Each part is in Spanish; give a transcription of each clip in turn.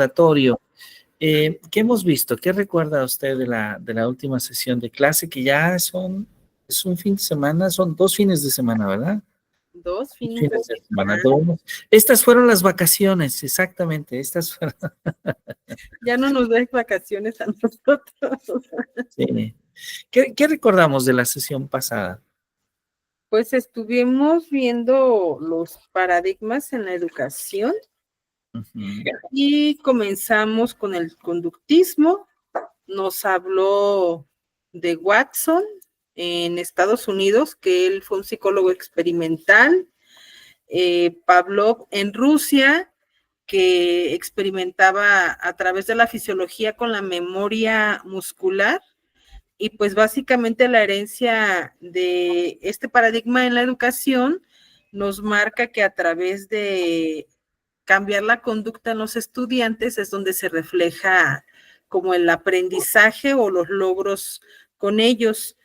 recordatorio. ¿Qué hemos visto? ¿Qué recuerda usted de la última sesión de clase? Que ya es un fin de semana, son 2 fines de semana, ¿verdad? 2 fines de semana. Estas fueron las vacaciones, exactamente. Estas fueron. Ya no nos da vacaciones a nosotros. Sí. ¿Qué recordamos de la sesión pasada? Pues estuvimos viendo los paradigmas en la educación. Y comenzamos con el conductismo. Nos habló de Watson en Estados Unidos, que él fue un psicólogo experimental. Pavlov en Rusia, que experimentaba a través de la fisiología con la memoria muscular. Y pues básicamente la herencia de este paradigma en la educación nos marca que a través de cambiar la conducta en los estudiantes es donde se refleja como el aprendizaje o los logros con ellos.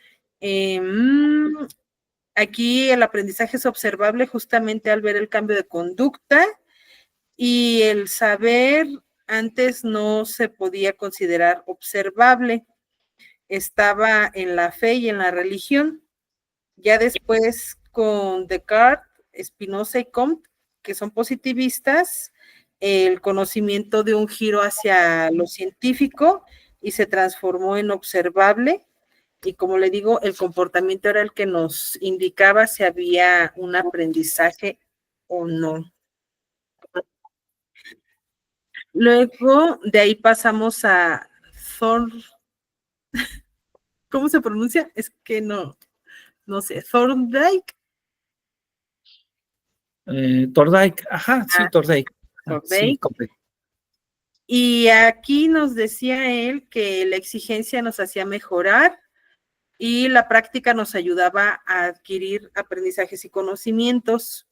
Aquí el aprendizaje es observable justamente al ver el cambio de conducta, y el saber antes no se podía considerar observable, estaba en la fe y en la religión. Ya después con Descartes, Spinoza y Comte, que son positivistas, el conocimiento dio un giro hacia lo científico y se transformó en observable, y como le digo, el comportamiento era el que nos indicaba si había un aprendizaje o no. Luego de ahí pasamos a ¿cómo se pronuncia? Es que no sé, Thorndike. Thorndike, ajá, sí, Thorndike. Sí, completo. Y aquí nos decía él que la exigencia nos hacía mejorar y la práctica nos ayudaba a adquirir aprendizajes y conocimientos.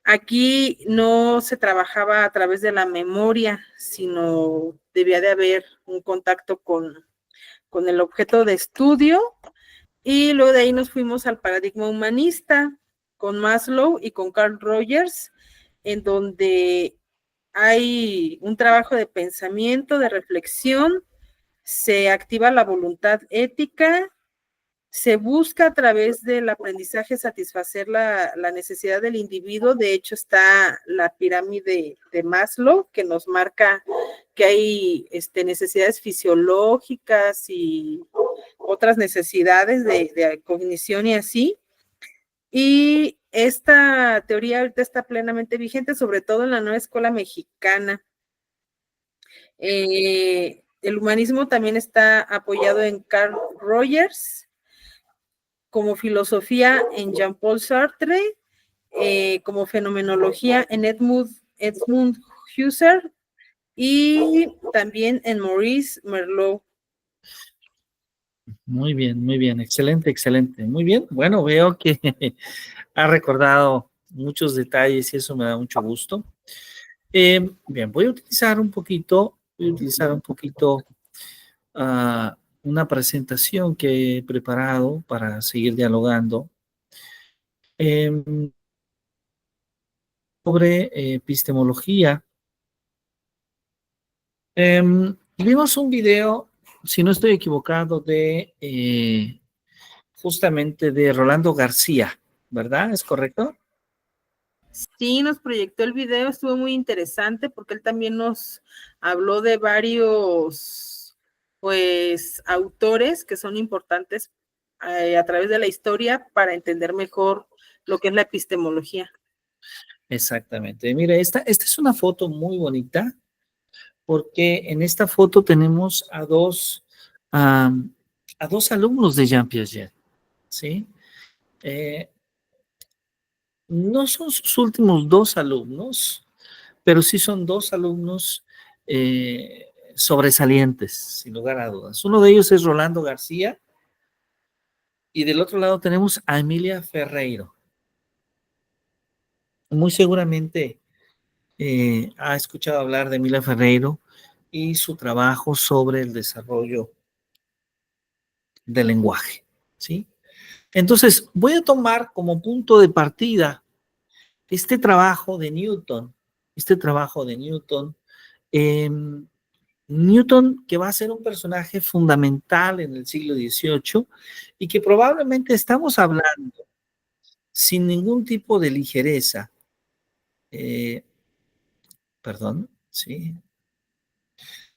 Aquí no se trabajaba a través de la memoria, sino debía de haber un contacto con el objeto de estudio. Y luego de ahí nos fuimos al paradigma humanista con Maslow y con Carl Rogers, en donde hay un trabajo de pensamiento, de reflexión, se activa la voluntad ética, se busca a través del aprendizaje satisfacer la necesidad del individuo. De hecho, está la pirámide de Maslow, que nos marca que hay necesidades fisiológicas y otras necesidades de cognición y así. Y esta teoría ahorita está plenamente vigente, sobre todo en la nueva escuela mexicana. El humanismo también está apoyado en Carl Rogers, como filosofía en Jean-Paul Sartre, como fenomenología en Edmund Husserl y también en Maurice Merleau. Muy bien, excelente, excelente. Muy bien, bueno, veo que ha recordado muchos detalles y eso me da mucho gusto. Bien, voy a utilizar un poquito una presentación que he preparado para seguir dialogando sobre epistemología. Vimos un video, si no estoy equivocado, de justamente de Rolando García, ¿verdad? ¿Es correcto? Sí, nos proyectó el video, estuvo muy interesante porque él también nos habló de varios, pues, autores que son importantes a través de la historia para entender mejor lo que es la epistemología. Exactamente. Mira, esta es una foto muy bonita porque en esta foto tenemos a dos alumnos de Jean Piaget, ¿sí? No son sus últimos 2 alumnos, pero sí son 2 alumnos sobresalientes, sin lugar a dudas. Uno de ellos es Rolando García y del otro lado tenemos a Emilia Ferreiro. Muy seguramente ha escuchado hablar de Emilia Ferreiro y su trabajo sobre el desarrollo del lenguaje, ¿sí? Entonces, voy a tomar como punto de partida este trabajo de Newton, Newton, que va a ser un personaje fundamental en el siglo XVIII y que probablemente estamos hablando sin ningún tipo de ligereza. Perdón, sí.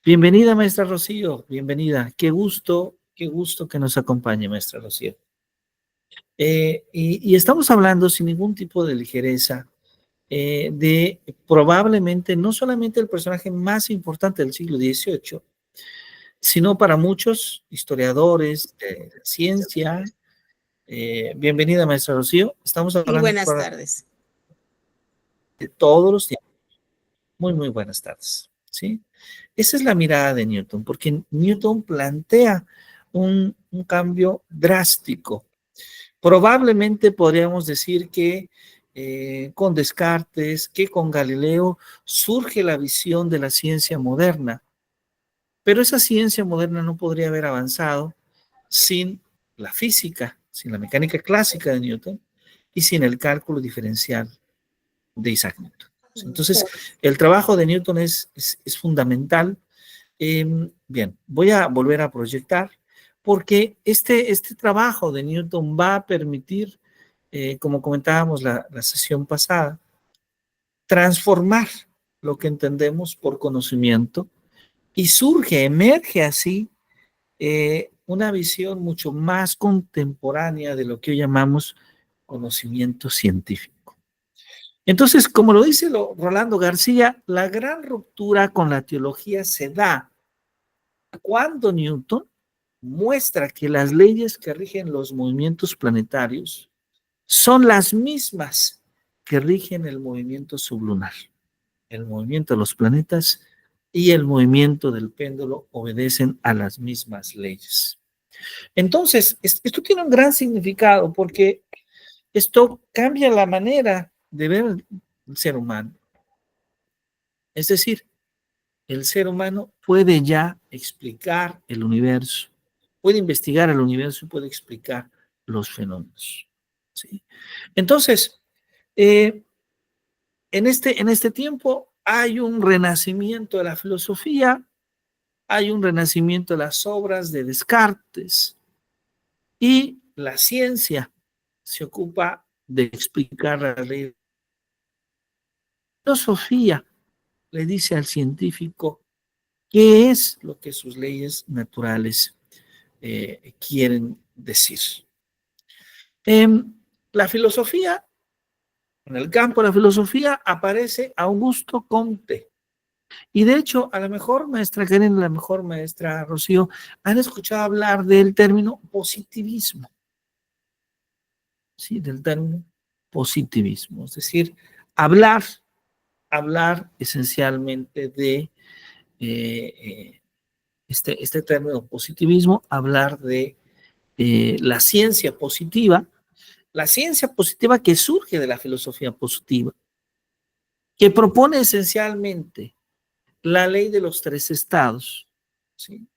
Bienvenida, maestra Rocío, bienvenida. Qué gusto que nos acompañe, maestra Rocío. Y estamos hablando sin ningún tipo de ligereza de probablemente no solamente el personaje más importante del siglo XVIII, sino para muchos historiadores de la ciencia. Bienvenida, maestra Rocío. Estamos Muy hablando buenas tardes. de todos los tiempos. Muy, muy buenas tardes. ¿Sí? Esa es la mirada de Newton, porque Newton plantea un cambio drástico. Probablemente podríamos decir que con Descartes, que con Galileo, surge la visión de la ciencia moderna. Pero esa ciencia moderna no podría haber avanzado sin la física, sin la mecánica clásica de Newton y sin el cálculo diferencial de Isaac Newton. Entonces, el trabajo de Newton es fundamental. Bien, voy a volver a proyectar porque este trabajo de Newton va a permitir, como comentábamos la sesión pasada, transformar lo que entendemos por conocimiento y surge, emerge así una visión mucho más contemporánea de lo que hoy llamamos conocimiento científico. Entonces, como lo dice Rolando García, la gran ruptura con la teología se da cuando Newton muestra que las leyes que rigen los movimientos planetarios son las mismas que rigen el movimiento sublunar. El movimiento de los planetas y el movimiento del péndulo obedecen a las mismas leyes. Entonces, esto tiene un gran significado porque esto cambia la manera de ver el ser humano. Es decir, el ser humano puede ya explicar el universo, puede investigar el universo y puede explicar los fenómenos. ¿Sí? Entonces, en este tiempo hay un renacimiento de la filosofía, hay un renacimiento de las obras de Descartes y la ciencia se ocupa de explicar la ley. La filosofía le dice al científico qué es lo que sus leyes naturales quieren decir. La filosofía, en el campo de la filosofía, aparece Augusto Comte. Y de hecho, a lo mejor, maestra Karen, a lo mejor, maestra Rocío, han escuchado hablar del término positivismo. Sí, del término positivismo. Es decir, hablar esencialmente de este término positivismo, hablar de la ciencia positiva que surge de la filosofía positiva, que propone esencialmente la ley de los tres estados. ¿Sí?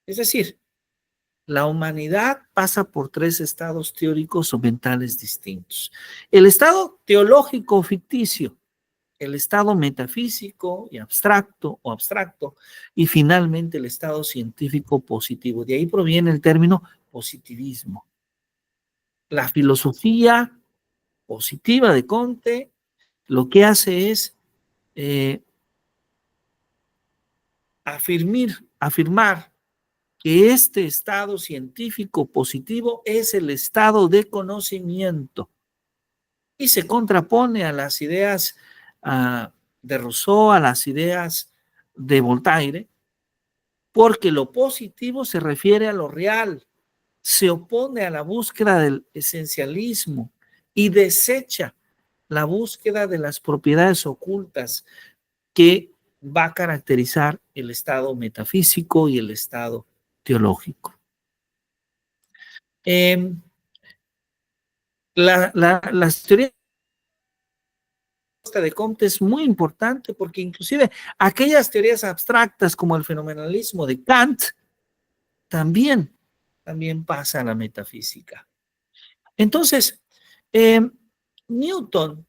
Es decir, la humanidad pasa por tres estados teóricos o mentales distintos. El estado teológico o ficticio, el estado metafísico y abstracto y finalmente el estado científico positivo. De ahí proviene el término positivismo. La filosofía positiva de Comte lo que hace es afirmar que este estado científico positivo es el estado de conocimiento y se contrapone a las ideas de Rousseau, a las ideas de Voltaire, porque lo positivo se refiere a lo real, se opone a la búsqueda del esencialismo y desecha la búsqueda de las propiedades ocultas que va a caracterizar el estado metafísico y el estado teológico. Las teorías de Comte es muy importante porque inclusive aquellas teorías abstractas como el fenomenalismo de Kant también pasa a la metafísica. Entonces, Newton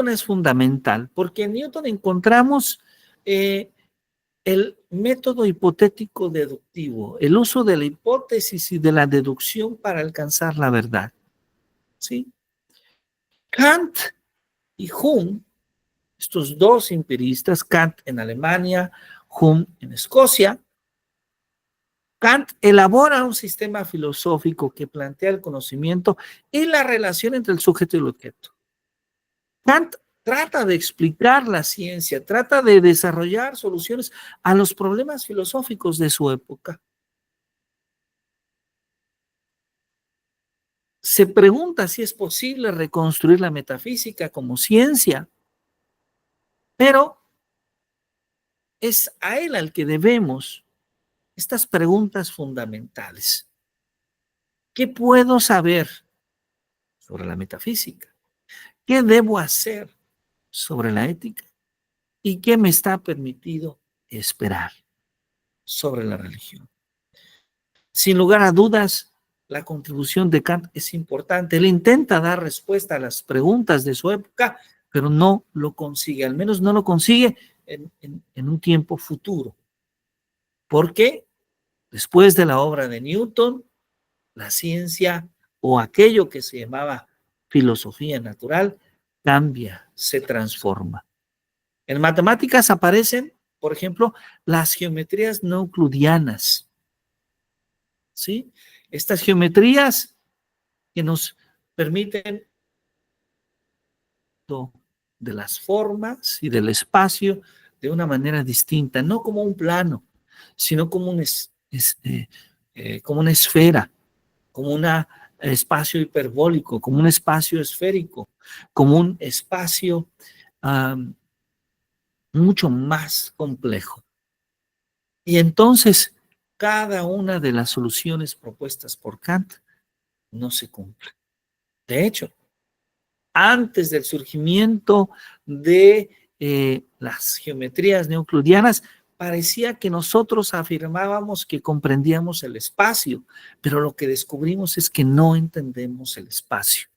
es fundamental porque en Newton encontramos el método hipotético deductivo, el uso de la hipótesis y de la deducción para alcanzar la verdad. ¿Sí? Kant y Hume, estos dos empiristas, Kant en Alemania, Hume en Escocia, Kant elabora un sistema filosófico que plantea el conocimiento y la relación entre el sujeto y el objeto. Kant trata de explicar la ciencia, trata de desarrollar soluciones a los problemas filosóficos de su época. Se pregunta si es posible reconstruir la metafísica como ciencia, pero es a él al que debemos estas preguntas fundamentales. ¿Qué puedo saber sobre la metafísica? ¿Qué debo hacer sobre la ética? ¿Y qué me está permitido esperar sobre la religión? Sin lugar a dudas, la contribución de Kant es importante. Él intenta dar respuesta a las preguntas de su época, pero no lo consigue, al menos no lo consigue en un tiempo futuro. Porque después de la obra de Newton, la ciencia o aquello que se llamaba filosofía natural cambia, se transforma. En matemáticas aparecen, por ejemplo, las geometrías no euclidianas. ¿Sí? Estas geometrías que nos permiten de las formas y del espacio de una manera distinta, no como un plano, sino como como una esfera, como un espacio hiperbólico, como un espacio esférico, como un espacio mucho más complejo. Y entonces, cada una de las soluciones propuestas por Kant no se cumple. De hecho, antes del surgimiento de las geometrías neocludianas, parecía que nosotros afirmábamos que comprendíamos el espacio, pero lo que descubrimos es que no entendemos el espacio,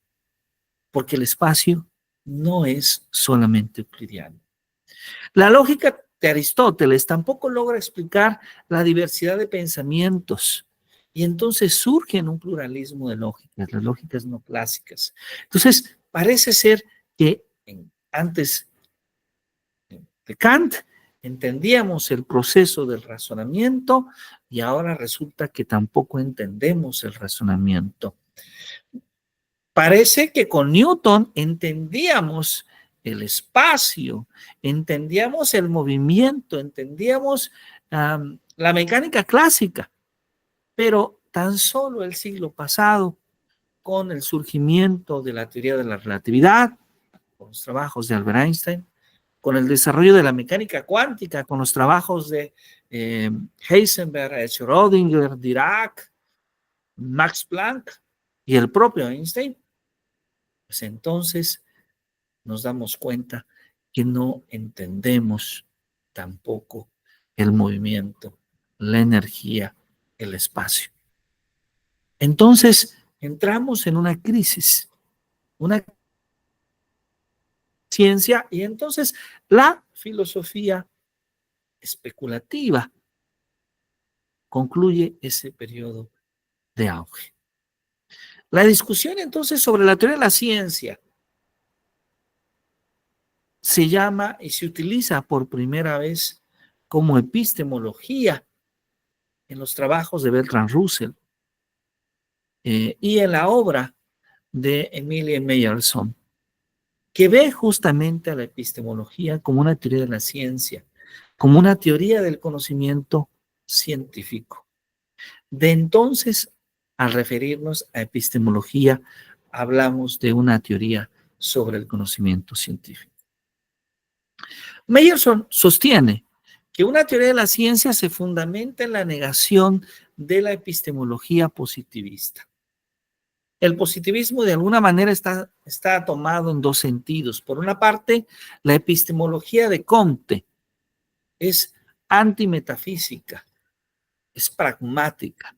porque el espacio no es solamente euclidiano. La lógica de Aristóteles tampoco logra explicar la diversidad de pensamientos y entonces surge en un pluralismo de lógicas, las lógicas no clásicas. Entonces, parece ser que antes de Kant entendíamos el proceso del razonamiento y ahora resulta que tampoco entendemos el razonamiento. Parece que con Newton entendíamos el espacio, entendíamos el movimiento, entendíamos la mecánica clásica, pero tan solo el siglo pasado, con el surgimiento de la teoría de la relatividad, con los trabajos de Albert Einstein, con el desarrollo de la mecánica cuántica, con los trabajos de Heisenberg, Schrödinger, Dirac, Max Planck y el propio Einstein, pues entonces nos damos cuenta que no entendemos tampoco el movimiento, la energía, el espacio. Entonces entramos en una crisis ciencia y entonces la filosofía especulativa concluye ese periodo de auge. La discusión entonces sobre la teoría de la ciencia se llama y se utiliza por primera vez como epistemología en los trabajos de Bertrand Russell y en la obra de Emilie Meyerson, que ve justamente a la epistemología como una teoría de la ciencia, como una teoría del conocimiento científico. De entonces, al referirnos a epistemología, hablamos de una teoría sobre el conocimiento científico. Meyerson sostiene que una teoría de la ciencia se fundamenta en la negación de la epistemología positivista. El positivismo de alguna manera está tomado en dos sentidos. Por una parte, la epistemología de Comte es antimetafísica, es pragmática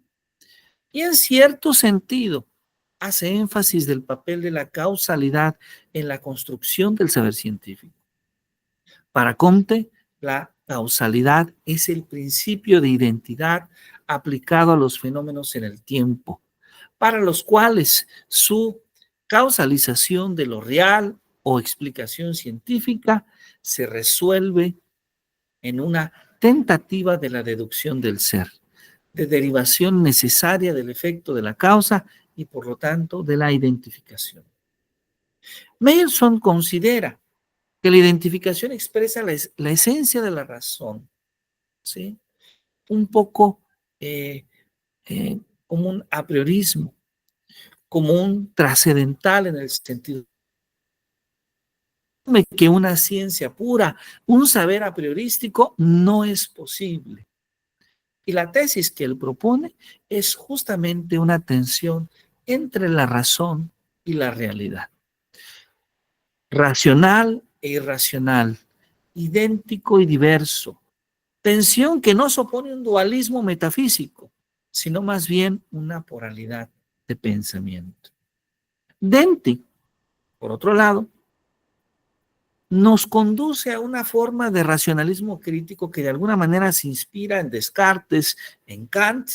y en cierto sentido hace énfasis del papel de la causalidad en la construcción del saber científico. Para Comte, la causalidad es el principio de identidad aplicado a los fenómenos en el tiempo, para los cuales su causalización de lo real o explicación científica se resuelve en una tentativa de la deducción del ser, de derivación necesaria del efecto de la causa y por lo tanto de la identificación. Meyerson considera que la identificación expresa la esencia de la razón, ¿sí? Un poco como un a priorismo, como un trascendental en el sentido de que una ciencia pura, un saber a priorístico no es posible. Y la tesis que él propone es justamente una tensión entre la razón y la realidad. Racional e irracional, idéntico y diverso. Tensión que no supone un dualismo metafísico, sino más bien una pluralidad de pensamiento. Dente, por otro lado, nos conduce a una forma de racionalismo crítico que de alguna manera se inspira en Descartes, en Kant,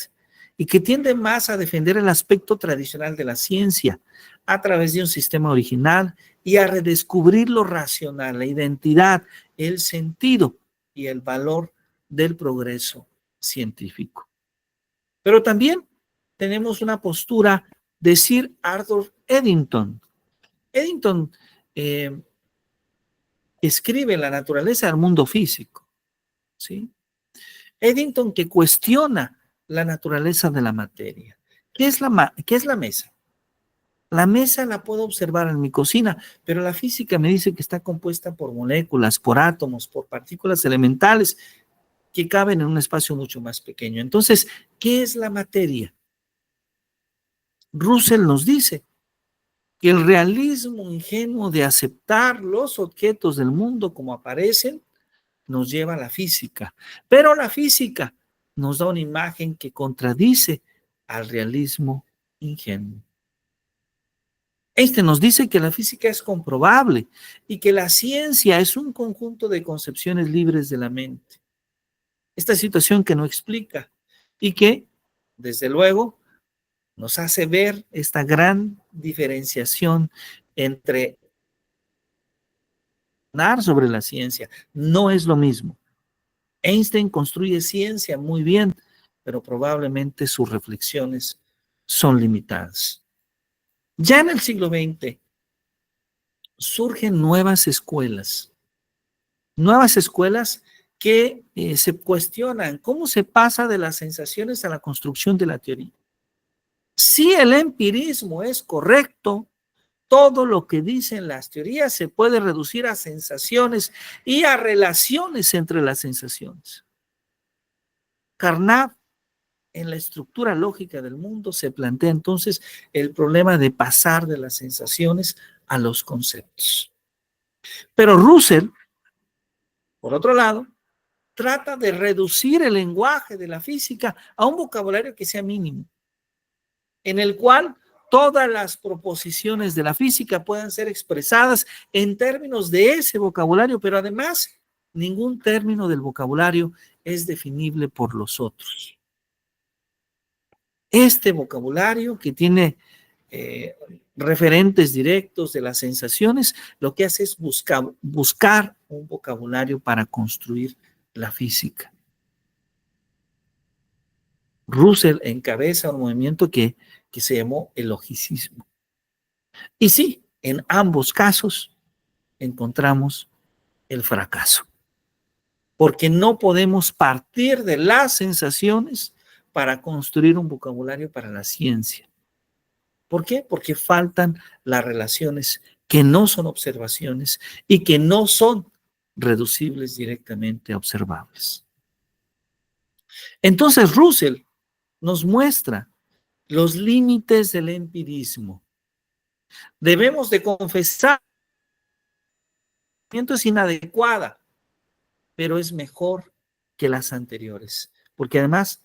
y que tiende más a defender el aspecto tradicional de la ciencia a través de un sistema original y a redescubrir lo racional, la identidad, el sentido y el valor del progreso científico. Pero también tenemos una postura de Sir Arthur Eddington. Eddington escribe La naturaleza del mundo físico, ¿sí? Eddington que cuestiona la naturaleza de la materia. ¿Qué es la mesa? La mesa la puedo observar en mi cocina, pero la física me dice que está compuesta por moléculas, por átomos, por partículas elementales que caben en un espacio mucho más pequeño. Entonces, ¿qué es la materia? Russell nos dice que el realismo ingenuo de aceptar los objetos del mundo como aparecen nos lleva a la física, pero la física nos da una imagen que contradice al realismo ingenuo. Einstein nos dice que la física es comprobable y que la ciencia es un conjunto de concepciones libres de la mente. Esta situación que no explica y que, desde luego, nos hace ver esta gran diferenciación entre sobre la ciencia. No es lo mismo. Einstein construye ciencia muy bien, pero probablemente sus reflexiones son limitadas. Ya en el siglo XX surgen nuevas escuelas que se cuestionan cómo se pasa de las sensaciones a la construcción de la teoría. Si el empirismo es correcto, todo lo que dicen las teorías se puede reducir a sensaciones y a relaciones entre las sensaciones. Carnap, en la estructura lógica del mundo, se plantea entonces el problema de pasar de las sensaciones a los conceptos. Pero Russell, por otro lado, trata de reducir el lenguaje de la física a un vocabulario que sea mínimo, en el cual todas las proposiciones de la física puedan ser expresadas en términos de ese vocabulario, pero además ningún término del vocabulario es definible por los otros. Este vocabulario que tiene referentes directos de las sensaciones, lo que hace es buscar un vocabulario para construir la física. Russell encabeza un movimiento que se llamó el logicismo. Y sí, en ambos casos encontramos el fracaso, porque no podemos partir de las sensaciones para construir un vocabulario para la ciencia. ¿Por qué? Porque faltan las relaciones que no son observaciones y que no son reducibles directamente a observables. Entonces Russell nos muestra los límites del empirismo. Debemos de confesar que es inadecuada, pero es mejor que las anteriores, porque además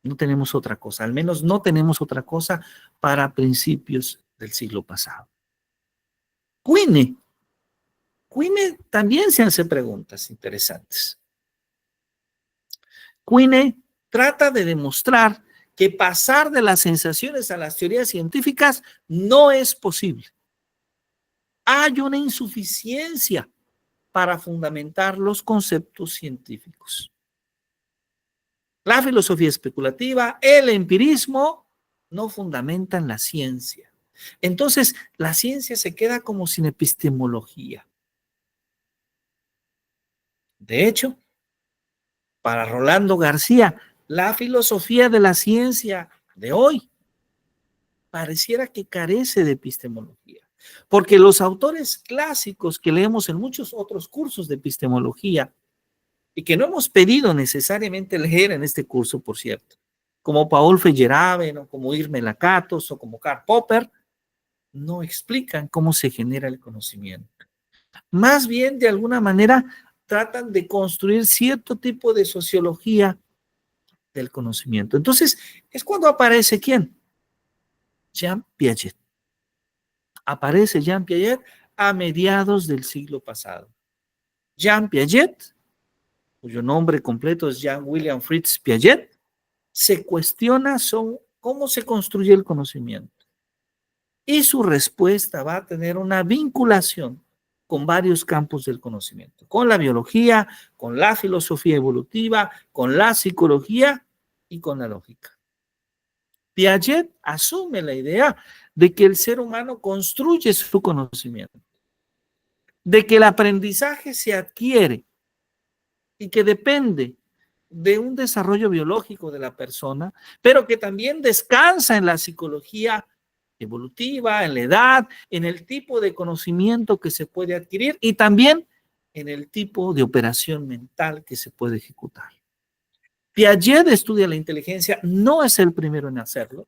no tenemos otra cosa, al menos no tenemos otra cosa para principios del siglo pasado. Quine también se hace preguntas interesantes. Quine trata de demostrar que pasar de las sensaciones a las teorías científicas no es posible. Hay una insuficiencia para fundamentar los conceptos científicos. La filosofía especulativa, el empirismo, no fundamentan la ciencia. Entonces, la ciencia se queda como sin epistemología. De hecho, para Rolando García, la filosofía de la ciencia de hoy pareciera que carece de epistemología, porque los autores clásicos que leemos en muchos otros cursos de epistemología y que no hemos pedido necesariamente leer en este curso, por cierto, como Paul Feyerabend o como Irme Lakatos o como Karl Popper, no explican cómo se genera el conocimiento. Más bien, de alguna manera, tratan de construir cierto tipo de sociología del conocimiento. Entonces, es cuando aparece ¿quién? Jean Piaget. Aparece Jean Piaget a mediados del siglo pasado. Jean Piaget, cuyo nombre completo es Jean William Fritz Piaget, se cuestiona cómo se construye el conocimiento. Y su respuesta va a tener una vinculación con varios campos del conocimiento, con la biología, con la filosofía evolutiva, con la psicología y con la lógica. Piaget asume la idea de que el ser humano construye su conocimiento, de que el aprendizaje se adquiere y que depende de un desarrollo biológico de la persona, pero que también descansa en la psicología evolutiva, en la edad, en el tipo de conocimiento que se puede adquirir y también en el tipo de operación mental que se puede ejecutar. Piaget estudia la inteligencia, no es el primero en hacerlo,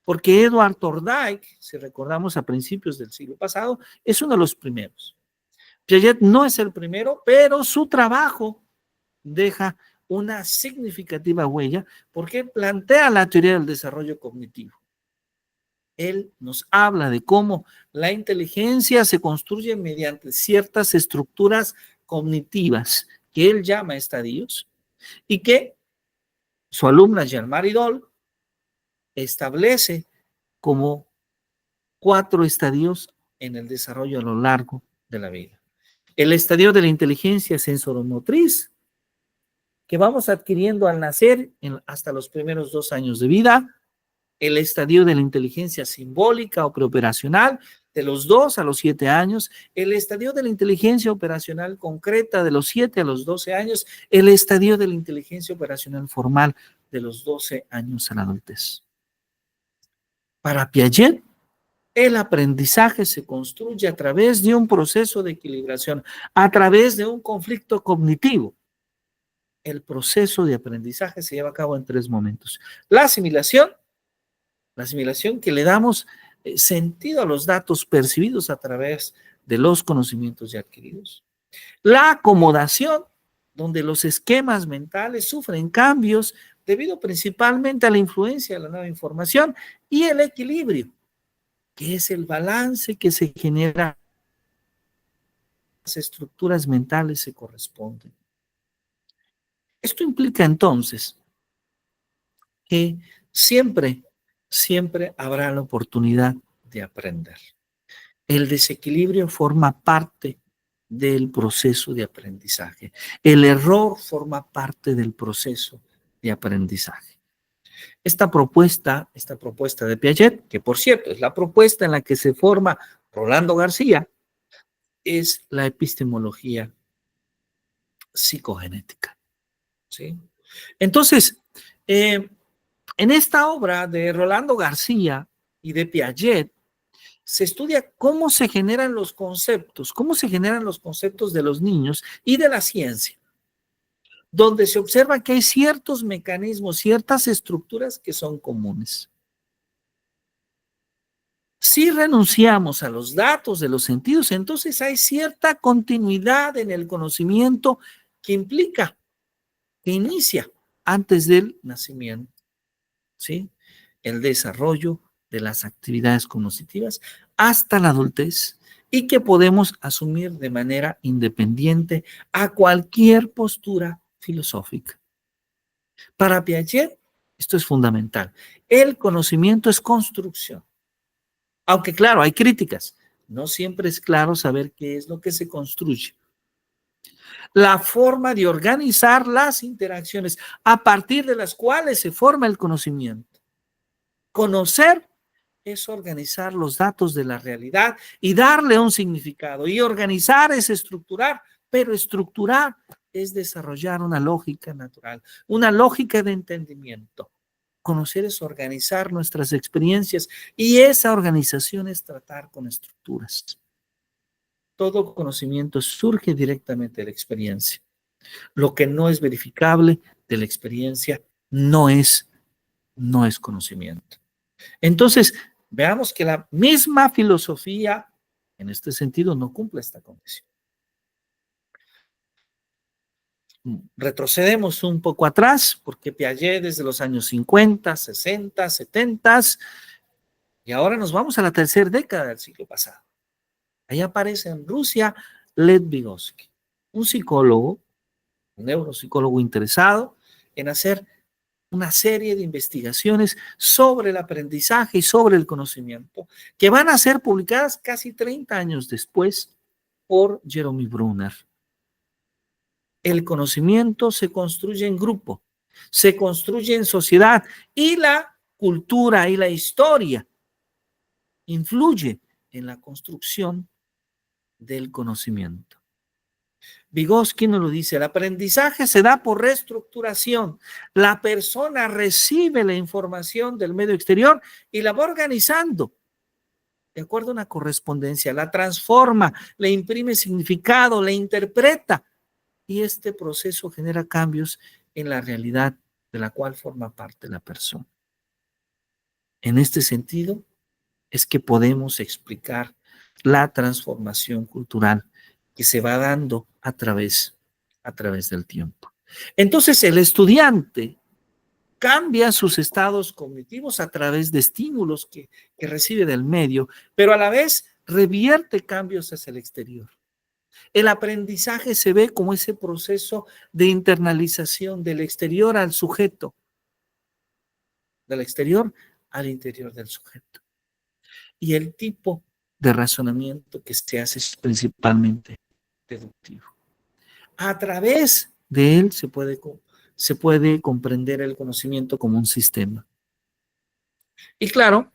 porque Edward Thorndike, si recordamos a principios del siglo pasado, es uno de los primeros. Piaget no es el primero, pero su trabajo deja una significativa huella porque plantea la teoría del desarrollo cognitivo. Él nos habla de cómo la inteligencia se construye mediante ciertas estructuras cognitivas que él llama estadios y que su alumna Jean-Marie Doll establece como 4 estadios en el desarrollo a lo largo de la vida. El estadio de la inteligencia sensoromotriz, que vamos adquiriendo al nacer hasta los primeros 2 años de vida. El estadio de la inteligencia simbólica o preoperacional, de los 2 a los 7 años, el estadio de la inteligencia operacional concreta de los 7 a los 12 años, el estadio de la inteligencia operacional formal de los 12 años a la adultez. Para Piaget, el aprendizaje se construye a través de un proceso de equilibración, a través de un conflicto cognitivo. El proceso de aprendizaje se lleva a cabo en 3 momentos. La asimilación que le damos sentido a los datos percibidos a través de los conocimientos ya adquiridos. La acomodación, donde los esquemas mentales sufren cambios debido principalmente a la influencia de la nueva información, y el equilibrio, que es el balance que se genera. Las estructuras mentales se corresponden. Esto implica entonces que siempre habrá la oportunidad de aprender. El desequilibrio forma parte del proceso de aprendizaje. El error forma parte del proceso de aprendizaje. Esta propuesta de Piaget, que por cierto es la propuesta en la que se forma Rolando García, es la epistemología psicogenética. ¿Sí? Entonces, en esta obra de Rolando García y de Piaget, se estudia cómo se generan los conceptos de los niños y de la ciencia, donde se observa que hay ciertos mecanismos, ciertas estructuras que son comunes. Si renunciamos a los datos de los sentidos, entonces hay cierta continuidad en el conocimiento que inicia antes del nacimiento, ¿sí? El desarrollo de las actividades cognitivas hasta la adultez y que podemos asumir de manera independiente a cualquier postura filosófica. Para Piaget, esto es fundamental. El conocimiento es construcción. Aunque claro, hay críticas. No siempre es claro saber qué es lo que se construye. La forma de organizar las interacciones a partir de las cuales se forma el conocimiento. Conocer es organizar los datos de la realidad y darle un significado. Y organizar es estructurar, pero estructurar es desarrollar una lógica natural, una lógica de entendimiento. Conocer es organizar nuestras experiencias y esa organización es tratar con estructuras. Todo conocimiento surge directamente de la experiencia. Lo que no es verificable de la experiencia no es conocimiento. Entonces, veamos que la misma filosofía, en este sentido, no cumple esta condición. Retrocedemos un poco atrás, porque Piaget desde los años 50, 60, 70, y ahora nos vamos a la tercera década del siglo pasado. Ahí aparece en Rusia Lev Vygotsky, un psicólogo, un neuropsicólogo interesado en hacer una serie de investigaciones sobre el aprendizaje y sobre el conocimiento, que van a ser publicadas casi 30 años después por Jeremy Brunner. El conocimiento se construye en grupo, se construye en sociedad y la cultura y la historia influye en la construcción del conocimiento. Vygotsky nos lo dice, el aprendizaje se da por reestructuración. La persona recibe la información del medio exterior y la va organizando de acuerdo a una correspondencia, la transforma, le imprime significado, la interpreta y este proceso genera cambios en la realidad de la cual forma parte la persona. En este sentido es que podemos explicar la transformación cultural que se va dando a través del tiempo. Entonces, el estudiante cambia sus estados cognitivos a través de estímulos que recibe del medio, pero a la vez revierte cambios hacia el exterior. El aprendizaje se ve como ese proceso de internalización del exterior al sujeto, del exterior al interior del sujeto. Y el tipo de razonamiento que se hace es principalmente deductivo. A través de él se puede comprender el conocimiento como un sistema. Y claro,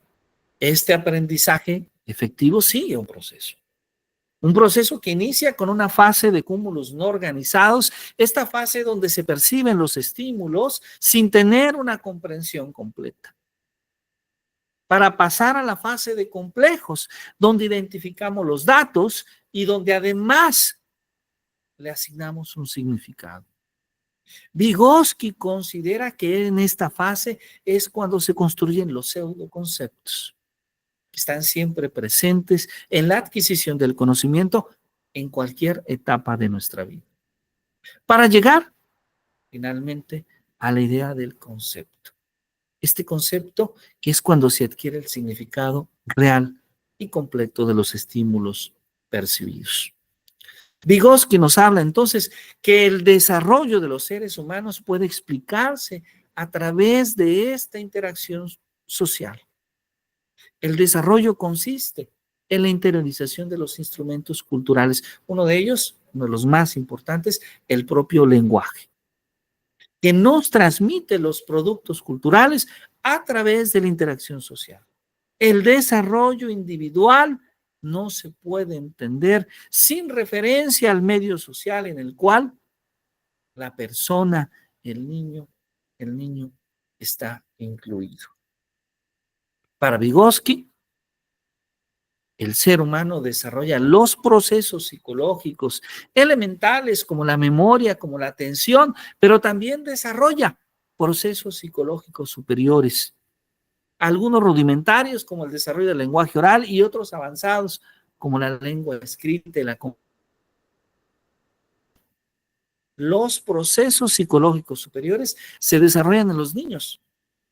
este aprendizaje efectivo sigue un proceso. Un proceso que inicia con una fase de cúmulos no organizados, esta fase donde se perciben los estímulos sin tener una comprensión completa. Para pasar a la fase de complejos, donde identificamos los datos y donde además le asignamos un significado. Vygotsky considera que en esta fase es cuando se construyen los pseudoconceptos, que están siempre presentes en la adquisición del conocimiento en cualquier etapa de nuestra vida. Para llegar finalmente a la idea del concepto. Este concepto que es cuando se adquiere el significado real y completo de los estímulos percibidos. Vygotsky nos habla entonces que el desarrollo de los seres humanos puede explicarse a través de esta interacción social. El desarrollo consiste en la interiorización de los instrumentos culturales. Uno de ellos, uno de los más importantes, el propio lenguaje, que nos transmite los productos culturales a través de la interacción social. El desarrollo individual no se puede entender sin referencia al medio social en el cual la persona, el niño está incluido. Para Vygotsky, el ser humano desarrolla los procesos psicológicos elementales como la memoria, como la atención, pero también desarrolla procesos psicológicos superiores, algunos rudimentarios como el desarrollo del lenguaje oral y otros avanzados como la lengua escrita y la comunicación. Los procesos psicológicos superiores se desarrollan en los niños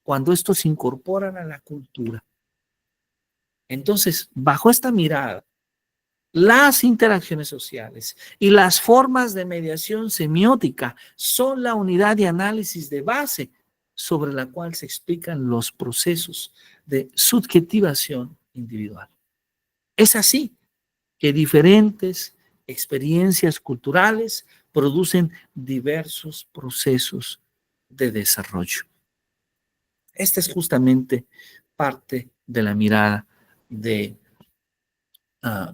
cuando estos se incorporan a la cultura. Entonces, bajo esta mirada, Las interacciones sociales y las formas de mediación semiótica son la unidad de análisis de base sobre la cual se explican los procesos de subjetivación individual. Es así que diferentes experiencias culturales producen diversos procesos de desarrollo. Esta es justamente parte de la mirada de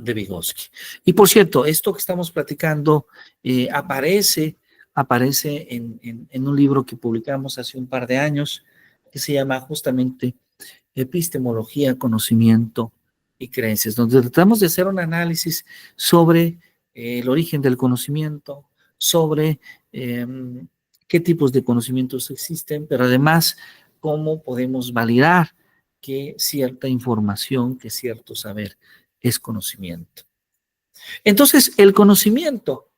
Vygotsky. Y por cierto, esto que estamos platicando aparece en un libro que publicamos hace un par de años que se llama justamente Epistemología, Conocimiento y Creencias, donde tratamos de hacer un análisis sobre el origen del conocimiento, sobre qué tipos de conocimientos existen, pero además cómo podemos validar que cierta información, que cierto saber es conocimiento. Entonces, el conocimiento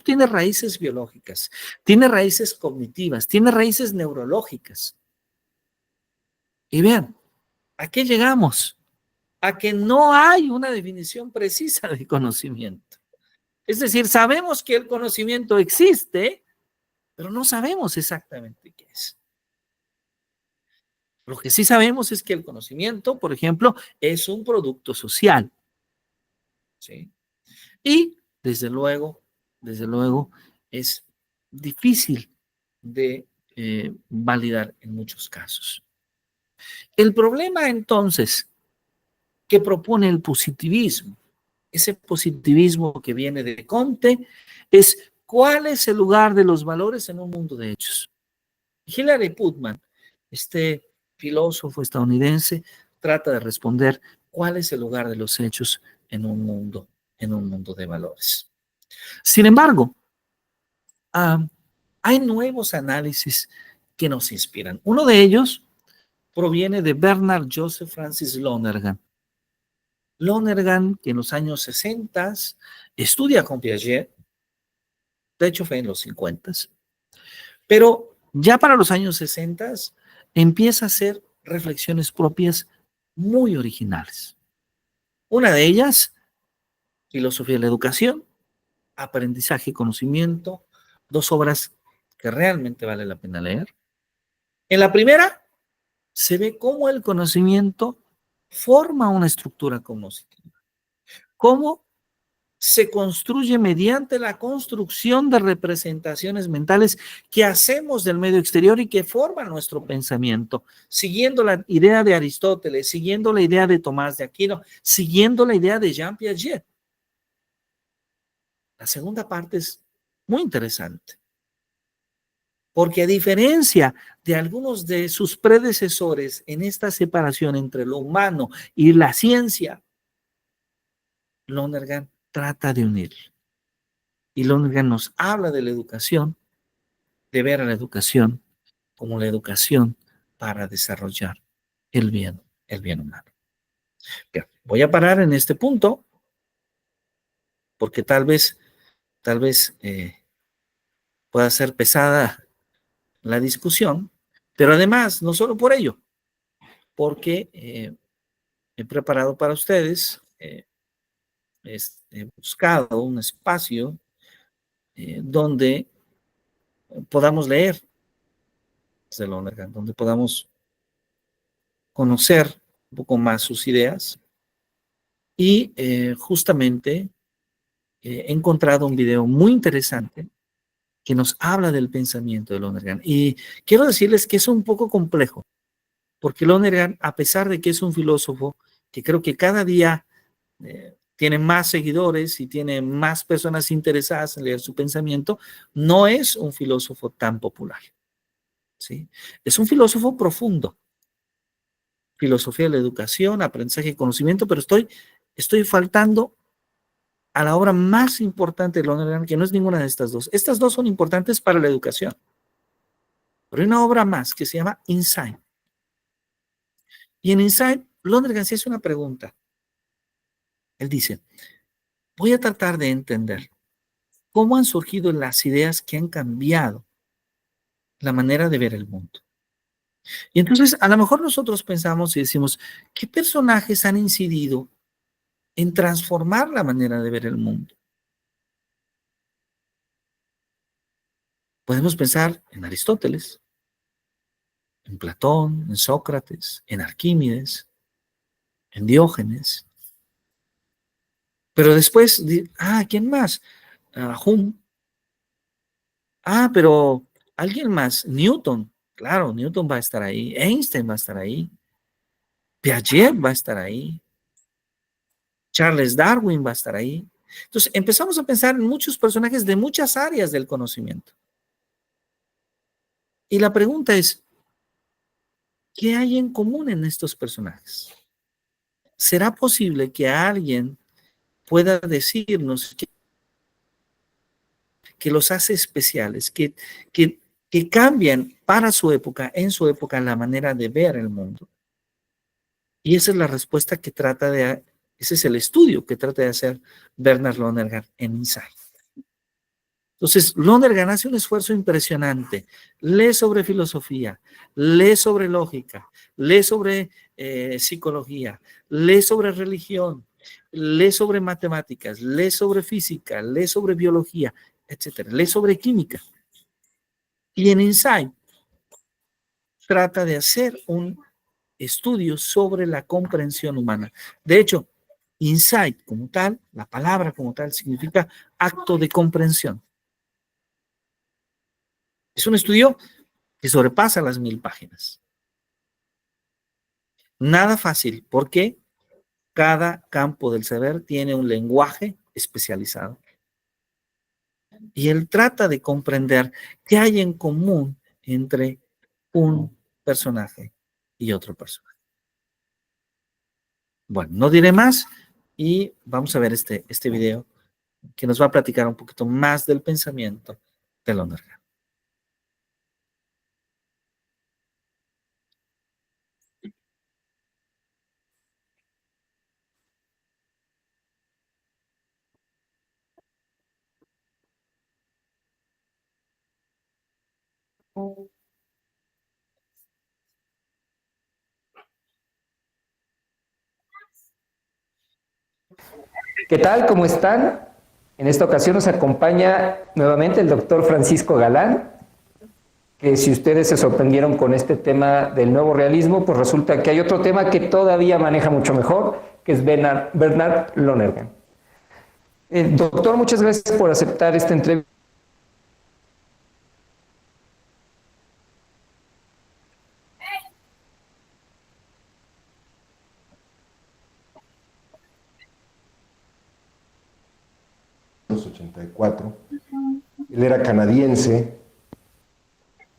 tiene raíces biológicas, tiene raíces cognitivas, tiene raíces neurológicas. Y vean, ¿a qué llegamos? A que no hay una definición precisa de conocimiento. Es decir, sabemos que el conocimiento existe, pero no sabemos exactamente qué es. Lo que sí sabemos es que el conocimiento, por ejemplo, es un producto social. ¿Sí? Y desde luego, es difícil de validar en muchos casos. El problema entonces que propone el positivismo, ese positivismo que viene de Comte, es cuál es el lugar de los valores en un mundo de hechos. Hilary Putnam, este filósofo estadounidense, trata de responder cuál es el lugar de los hechos en un mundo de valores. Sin embargo, hay nuevos análisis que nos inspiran. Uno de ellos proviene de Bernard Joseph Francis Lonergan. Lonergan, que en los años 60 estudia con Piaget, de hecho fue en los 50, pero ya para los años 60 empieza a hacer reflexiones propias muy originales. Una de ellas, Filosofía de la Educación, Aprendizaje y Conocimiento, dos obras que realmente vale la pena leer. En la primera, se ve cómo el conocimiento forma una estructura cognitiva, cómo se construye mediante la construcción de representaciones mentales que hacemos del medio exterior y que forman nuestro pensamiento, siguiendo la idea de Aristóteles, siguiendo la idea de Tomás de Aquino, siguiendo la idea de Jean Piaget. La segunda parte es muy interesante, porque a diferencia de algunos de sus predecesores en esta separación entre lo humano y la ciencia, Lonergan trata de unir. Y Lonergan nos habla de la educación, de ver a la educación como la educación para desarrollar el bien humano. Bien, voy a parar en este punto, porque tal vez pueda ser pesada la discusión, pero además, no solo por ello, porque he preparado para ustedes, he buscado un espacio donde podamos leer de Lonergan, donde podamos conocer un poco más sus ideas. Y justamente he encontrado un video muy interesante que nos habla del pensamiento de Lonergan. Y quiero decirles que es un poco complejo, porque Lonergan, a pesar de que es un filósofo que creo que cada día tiene más seguidores y tiene más personas interesadas en leer su pensamiento, no es un filósofo tan popular. ¿Sí? Es un filósofo profundo. Filosofía de la educación, aprendizaje y conocimiento, pero estoy faltando a la obra más importante de Lonergan, que no es ninguna de estas dos. Estas dos son importantes para la educación. Pero hay una obra más que se llama Insight. Y en Insight, Lonergan se hace una pregunta. Él dice, voy a tratar de entender cómo han surgido las ideas que han cambiado la manera de ver el mundo. Y entonces, a lo mejor nosotros pensamos y decimos, ¿qué personajes han incidido en transformar la manera de ver el mundo. Podemos pensar en Aristóteles, en Platón, en Sócrates, en Arquímedes, en Diógenes. Pero después, ¿quién más? Hume. Pero alguien más, Newton. Claro, Newton va a estar ahí, Einstein va a estar ahí, Piaget va a estar ahí, Charles Darwin va a estar ahí. Entonces empezamos a pensar en muchos personajes de muchas áreas del conocimiento. Y la pregunta es, ¿qué hay en común en estos personajes? ¿Será posible que alguien pueda decirnos que los hace especiales, que cambian para su época, en su época, la manera de ver el mundo? Y esa es la respuesta ese es el estudio que trata de hacer Bernard Lonergan en Insight. Entonces, Lonergan hace un esfuerzo impresionante. Lee sobre filosofía, lee sobre lógica, lee sobre psicología, lee sobre religión, lee sobre matemáticas, lee sobre física, lee sobre biología, etcétera. Lee sobre química. Y en Insight trata de hacer un estudio sobre la comprensión humana. De hecho, Insight como tal, la palabra como tal, significa acto de comprensión. Es un estudio que sobrepasa las 1000 páginas. Nada fácil, porque cada campo del saber tiene un lenguaje especializado. Y él trata de comprender qué hay en común entre un personaje y otro personaje. Bueno, no diré más y vamos a ver este video que nos va a platicar un poquito más del pensamiento de Lonergan. ¿Qué tal? ¿Cómo están? En esta ocasión nos acompaña nuevamente el doctor Francisco Galán, que si ustedes se sorprendieron con este tema del nuevo realismo, pues resulta que hay otro tema que todavía maneja mucho mejor, que es Bernard Lonergan. Doctor, muchas gracias por aceptar esta entrevista. En 1984. Él era canadiense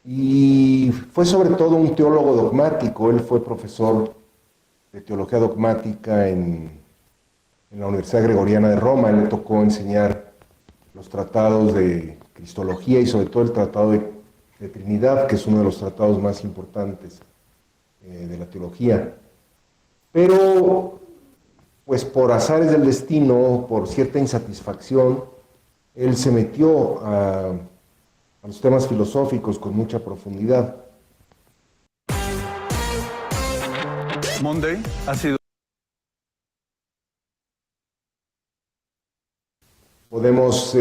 y fue sobre todo un teólogo dogmático. Él fue profesor de teología dogmática en la Universidad Gregoriana de Roma. Él le tocó enseñar los tratados de Cristología y sobre todo el tratado de Trinidad, que es uno de los tratados más importantes de la teología. Pero, pues por azares del destino, por cierta insatisfacción, él se metió a los temas filosóficos con mucha profundidad. Monday ha sido... Podemos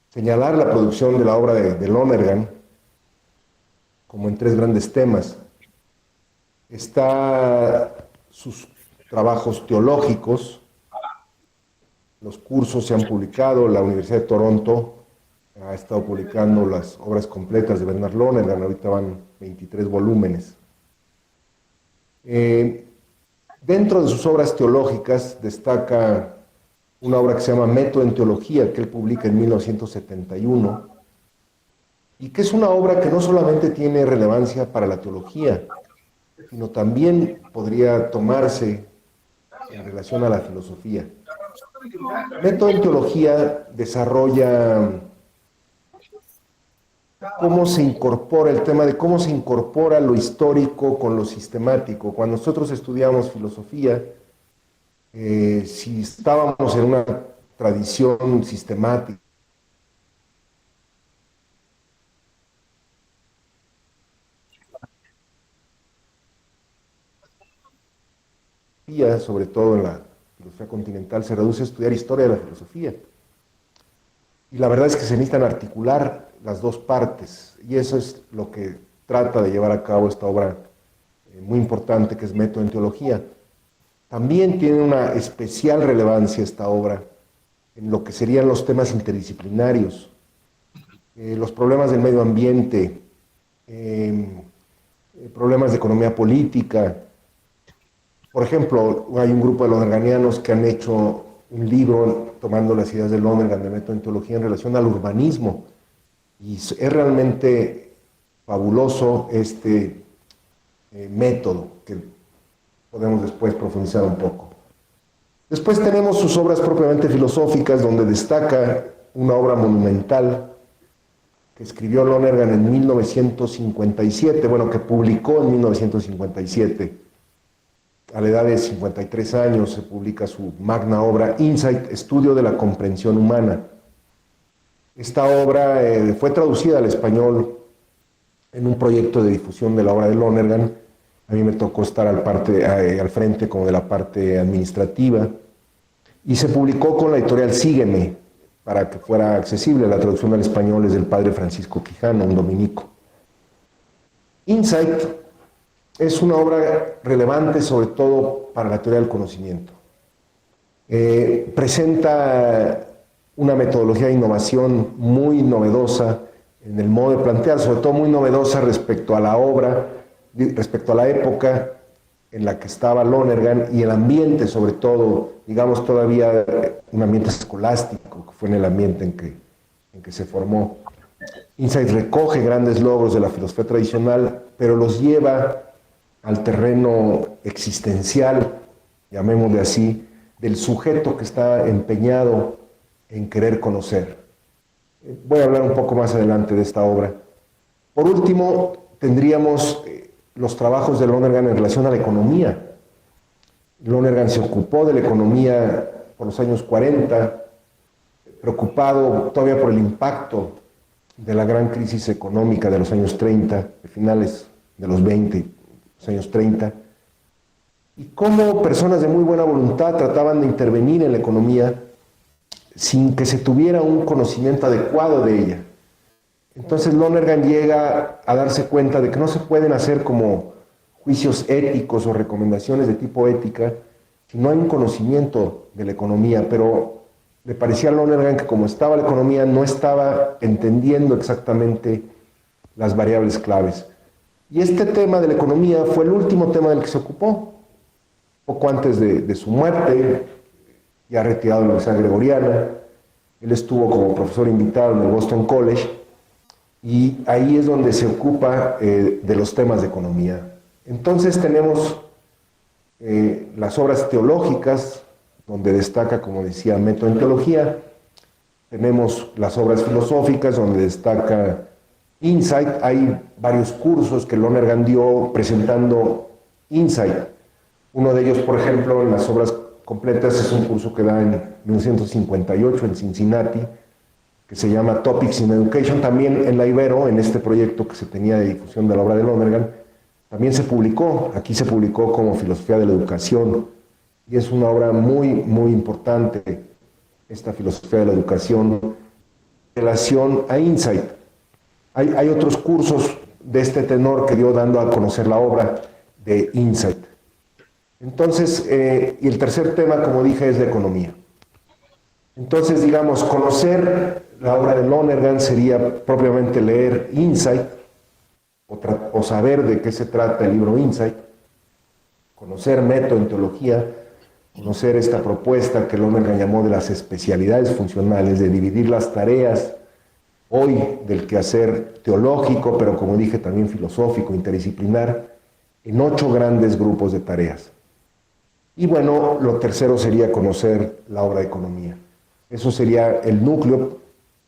señalar la producción de la obra de Lonergan como en 3 grandes temas. Está sus trabajos teológicos, los cursos se han publicado, la Universidad de Toronto ha estado publicando las obras completas de Bernard Lonergan, ahorita van 23 volúmenes. Dentro de sus obras teológicas destaca una obra que se llama Método en Teología, que él publica en 1971, y que es una obra que no solamente tiene relevancia para la teología, sino también podría tomarse en relación a la filosofía. Método en Teología desarrolla cómo se incorpora el tema de cómo se incorpora lo histórico con lo sistemático. Cuando nosotros estudiamos filosofía, si estábamos en una tradición sistemática, sobre todo en la filosofía continental, se reduce a estudiar historia de la filosofía. Y la verdad es que se necesitan articular las dos partes, y eso es lo que trata de llevar a cabo esta obra muy importante que es Método en Teología. También tiene una especial relevancia esta obra en lo que serían los temas interdisciplinarios, los problemas del medio ambiente, problemas de economía política. Por ejemplo, hay un grupo de lonerganianos que han hecho un libro tomando las ideas de Lonergan de Método en Teología en relación al urbanismo, y es realmente fabuloso este método que podemos después profundizar un poco. Después tenemos sus obras propiamente filosóficas, donde destaca una obra monumental que escribió Lonergan en 1957, bueno, que publicó en 1957. A la edad de 53 años se publica su magna obra Insight, Estudio de la Comprensión Humana. Esta obra fue traducida al español en un proyecto de difusión de la obra de Lonergan. A mí me tocó estar al frente como de la parte administrativa, y se publicó con la editorial Sígueme, para que fuera accesible. La traducción al español es del padre Francisco Quijano, un dominico. Insight es una obra relevante sobre todo para la teoría del conocimiento. Presenta una metodología de innovación muy novedosa en el modo de plantear, sobre todo muy novedosa respecto a la obra, respecto a la época en la que estaba Lonergan y el ambiente, sobre todo, digamos, todavía un ambiente escolástico, que fue en el ambiente en que se formó. Insight recoge grandes logros de la filosofía tradicional, pero los lleva al terreno existencial, llamémosle así, del sujeto que está empeñado en querer conocer. Voy a hablar un poco más adelante de esta obra. Por último, tendríamos los trabajos de Lonergan en relación a la economía. Lonergan se ocupó de la economía por los años 40, preocupado todavía por el impacto de la gran crisis económica de los años 30, de finales de los 20, los años 30, y cómo personas de muy buena voluntad trataban de intervenir en la economía sin que se tuviera un conocimiento adecuado de ella. Entonces Lonergan llega a darse cuenta de que no se pueden hacer como juicios éticos o recomendaciones de tipo ética si no hay un conocimiento de la economía, pero le parecía a Lonergan que como estaba la economía no estaba entendiendo exactamente las variables claves. Y este tema de la economía fue el último tema del que se ocupó, poco antes de su muerte, ya retirado de la Universidad Gregoriana. Él estuvo como profesor invitado en el Boston College, y ahí es donde se ocupa de los temas de economía. Entonces tenemos las obras teológicas, donde destaca, como decía, Método en Teología. Tenemos las obras filosóficas, donde destaca Insight. Hay varios cursos que Lonergan dio presentando Insight. Uno de ellos, por ejemplo, en las obras completas, es un curso que da en 1958 en Cincinnati, que se llama Topics in Education. También en la Ibero, en este proyecto que se tenía de difusión de la obra de Lonergan, también se publicó. Aquí se publicó como Filosofía de la Educación, y es una obra muy, muy importante, esta Filosofía de la Educación, en relación a Insight. Hay otros cursos de este tenor que dio dando a conocer la obra de Insight. Entonces, y el tercer tema, como dije, es de economía. Entonces, digamos, conocer la obra de Lonergan sería propiamente leer Insight, o saber de qué se trata el libro Insight, conocer Método en Teología, conocer esta propuesta que Lonergan llamó de las especialidades funcionales, de dividir las tareas hoy del quehacer teológico, pero como dije también filosófico, interdisciplinar, en 8 grandes grupos de tareas. Y bueno, lo tercero sería conocer la obra de economía. Eso sería el núcleo.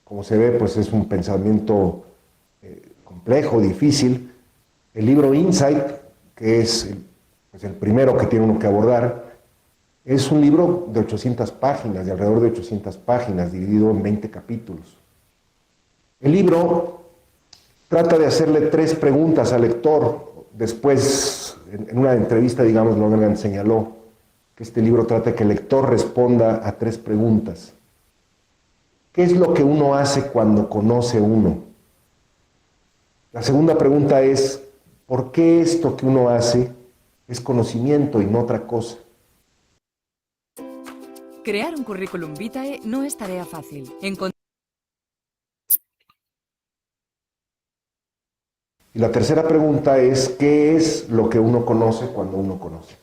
Como se ve, pues es un pensamiento complejo, difícil. El libro Insight, que es el primero que tiene uno que abordar, es un libro de 800 páginas, de alrededor de 800 páginas, dividido en 20 capítulos. El libro trata de hacerle 3 preguntas al lector. Después, en una entrevista, digamos, Lonergan señaló que este libro trata de que el lector responda a 3 preguntas. ¿Qué es lo que uno hace cuando conoce uno? La segunda pregunta es, ¿por qué esto que uno hace es conocimiento y no otra cosa? Crear un currículum vitae no es tarea fácil. Y la tercera pregunta es, ¿qué es lo que uno conoce cuando uno conoce?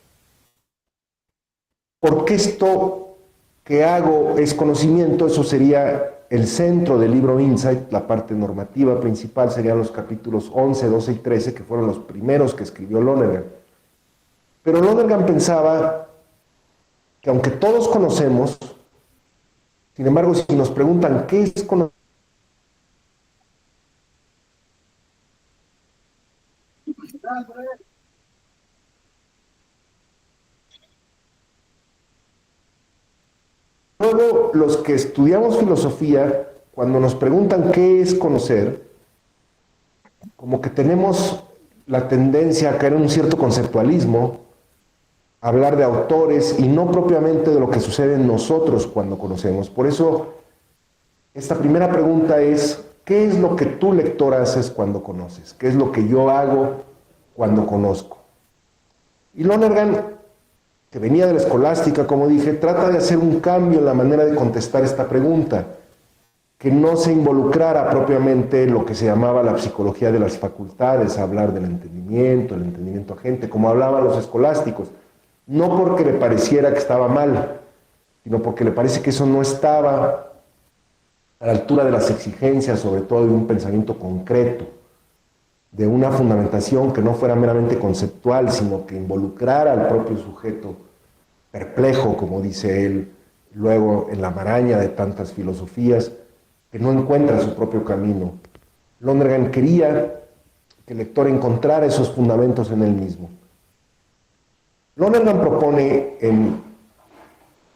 ¿Por qué esto que hago es conocimiento? Eso sería el centro del libro Insight, la parte normativa principal serían los capítulos 11, 12 y 13, que fueron los primeros que escribió Lonergan. Pero Lonergan pensaba que aunque todos conocemos, sin embargo, si nos preguntan qué es conocimiento, luego los que estudiamos filosofía, cuando nos preguntan qué es conocer, como que tenemos la tendencia a caer en un cierto conceptualismo, a hablar de autores y no propiamente de lo que sucede en nosotros cuando conocemos. Por eso, esta primera pregunta es, ¿qué es lo que tú, lector, haces cuando conoces? ¿Qué es lo que yo hago cuando conozco? Y Lonergan, que venía de la escolástica, como dije, trata de hacer un cambio en la manera de contestar esta pregunta, que no se involucrara propiamente lo que se llamaba la psicología de las facultades, hablar del entendimiento, el entendimiento agente, como hablaban los escolásticos, no porque le pareciera que estaba mal, sino porque le parece que eso no estaba a la altura de las exigencias, sobre todo de un pensamiento concreto, de una fundamentación que no fuera meramente conceptual, sino que involucrara al propio sujeto perplejo, como dice él, luego en la maraña de tantas filosofías, que no encuentra su propio camino. Lonergan quería que el lector encontrara esos fundamentos en él mismo. Lonergan propone en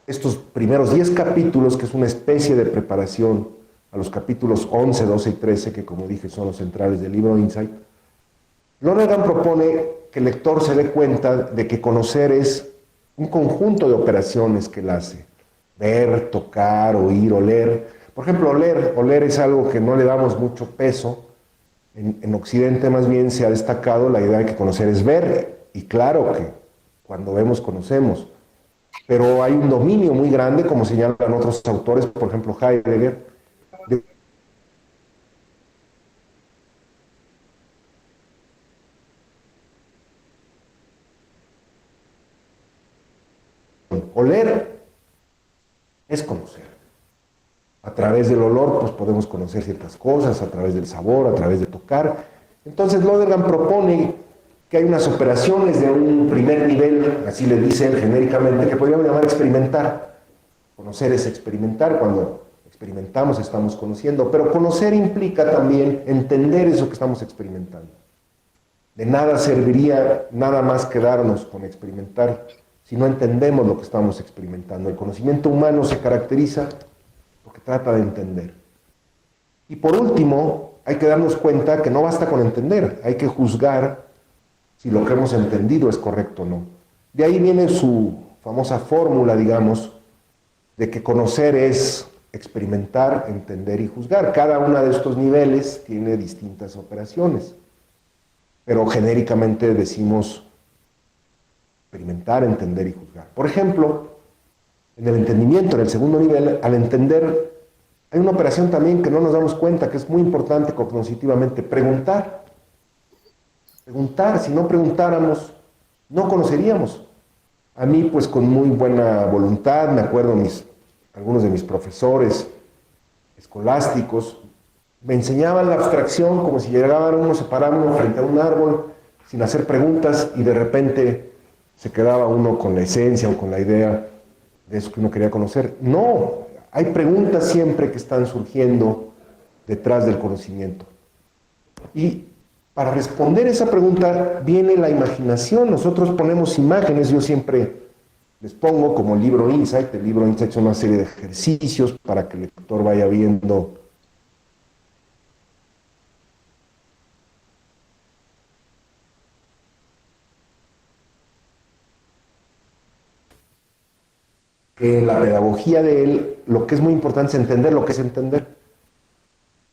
estos primeros 10 capítulos, que es una especie de preparación a los capítulos 11, 12 y 13, que como dije son los centrales del libro Insight, Lonergan propone que el lector se dé cuenta de que conocer es un conjunto de operaciones que él hace. Ver, tocar, oír, oler. Por ejemplo, oler es algo que no le damos mucho peso. En Occidente más bien se ha destacado la idea de que conocer es ver, y claro que cuando vemos conocemos, pero hay un dominio muy grande, como señalan otros autores, por ejemplo Heidegger, de oler es conocer. A través del olor, pues podemos conocer ciertas cosas, a través del sabor, a través de tocar. Entonces Lonergan propone que hay unas operaciones de un primer nivel, así le dice él genéricamente, que podríamos llamar experimentar. Conocer es experimentar, cuando experimentamos estamos conociendo, pero conocer implica también entender eso que estamos experimentando. De nada serviría nada más quedarnos con experimentar si no entendemos lo que estamos experimentando. El conocimiento humano se caracteriza porque trata de entender. Y por último, hay que darnos cuenta que no basta con entender, hay que juzgar si lo que hemos entendido es correcto o no. De ahí viene su famosa fórmula, digamos, de que conocer es experimentar, entender y juzgar. Cada uno de estos niveles tiene distintas operaciones, pero genéricamente decimos experimentar, entender y juzgar. Por ejemplo, en el entendimiento, en el segundo nivel, al entender, hay una operación también que no nos damos cuenta, que es muy importante cognitivamente, preguntar. Preguntar, si no preguntáramos, no conoceríamos. A mí, pues con muy buena voluntad, me acuerdo algunos de mis profesores escolásticos, me enseñaban la abstracción como si llegaban uno, se paraba uno frente a un árbol, sin hacer preguntas, y de repente se quedaba uno con la esencia o con la idea de eso que uno quería conocer. No, hay preguntas siempre que están surgiendo detrás del conocimiento. Y para responder esa pregunta viene la imaginación. Nosotros ponemos imágenes, yo siempre les pongo como libro Insight. El libro Insight son una serie de ejercicios para que el lector vaya viendo que en la pedagogía de él lo que es muy importante es entender lo que es entender.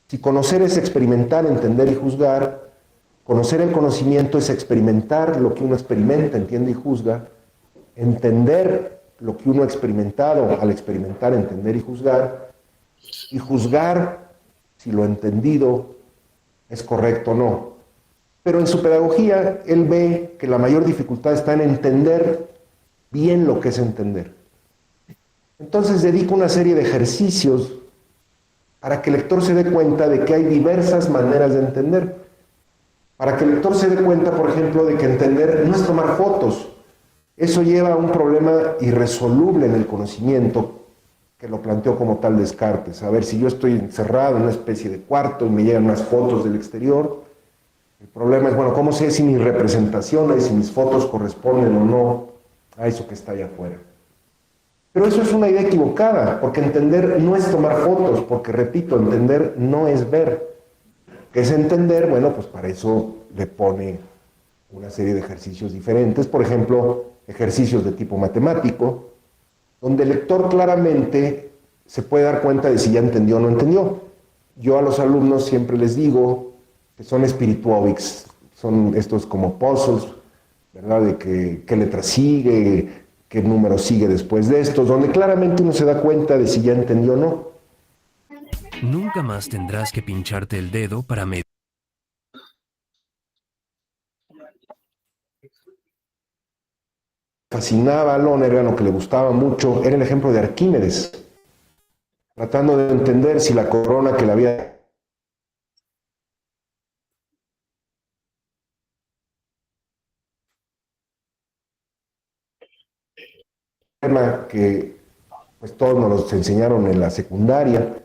Si conocer es experimentar, entender y juzgar, conocer el conocimiento es experimentar lo que uno experimenta, entiende y juzga, entender lo que uno ha experimentado al experimentar, entender y juzgar si lo entendido es correcto o no. Pero en su pedagogía, él ve que la mayor dificultad está en entender bien lo que es entender. Entonces dedica una serie de ejercicios para que el lector se dé cuenta de que hay diversas maneras de entender. Para que el lector se dé cuenta, por ejemplo, de que entender no es tomar fotos. Eso lleva a un problema irresoluble en el conocimiento, que lo planteó como tal Descartes. A ver, si yo estoy encerrado en una especie de cuarto y me llegan unas fotos del exterior, el problema es, bueno, ¿cómo sé si mis representaciones, si mis fotos corresponden o no a eso que está allá afuera? Pero eso es una idea equivocada, porque entender no es tomar fotos, porque, repito, entender no es ver. ¿Qué es entender? Bueno, pues para eso le pone una serie de ejercicios diferentes, por ejemplo, ejercicios de tipo matemático, donde el lector claramente se puede dar cuenta de si ya entendió o no entendió. Yo a los alumnos siempre les digo que son spirituovics, son estos como puzzles, ¿verdad? De qué letra sigue, qué número sigue después de estos, donde claramente uno se da cuenta de si ya entendió o no. Nunca más tendrás que pincharte el dedo para medir. Fascinaba a Lonergan, o que le gustaba mucho, era el ejemplo de Arquímedes, tratando de entender si la corona que le había tema que pues todos nos los enseñaron en la secundaria.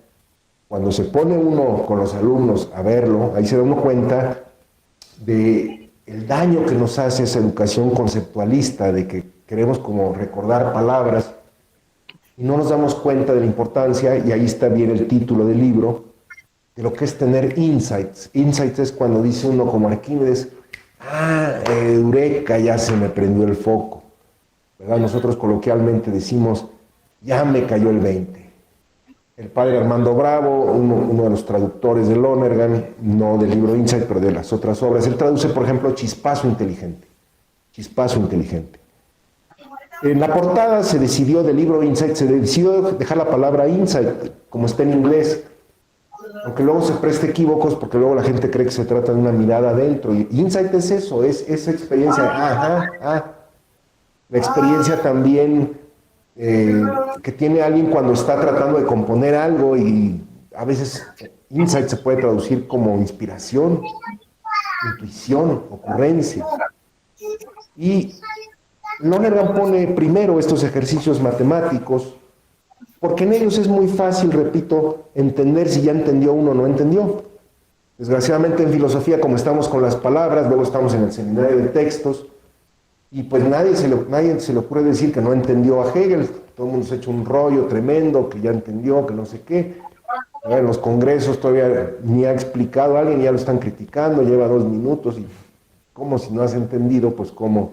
Cuando se pone uno con los alumnos a verlo, ahí se da uno cuenta de el daño que nos hace esa educación conceptualista, de que queremos como recordar palabras y no nos damos cuenta de la importancia, y ahí está bien el título del libro, de lo que es tener insights. Insights es cuando dice uno como Arquímedes, eureka, ya se me prendió el foco, ¿verdad? Nosotros coloquialmente decimos, ya me cayó el 20. El padre Armando Bravo, uno de los traductores de Lonergan, no del libro Insight, pero de las otras obras, él traduce, por ejemplo, chispazo inteligente. Chispazo inteligente. En la portada se decidió del libro Insight, se decidió dejar la palabra Insight, como está en inglés, aunque luego se preste equívocos, porque luego la gente cree que se trata de una mirada adentro. Y Insight es eso, es esa experiencia, la experiencia también que tiene alguien cuando está tratando de componer algo, y a veces insight se puede traducir como inspiración, intuición, ocurrencia. Y Lonergan pone primero estos ejercicios matemáticos, porque en ellos es muy fácil, repito, entender si ya entendió uno o no entendió. Desgraciadamente en filosofía, como estamos con las palabras, luego estamos en el seminario de textos, y pues nadie se le ocurre decir que no entendió a Hegel. Todo el mundo se ha hecho un rollo tremendo, que ya entendió, que no sé qué. En los congresos todavía ni ha explicado a alguien, ya lo están criticando, lleva 2 minutos, y como si no has entendido, pues cómo.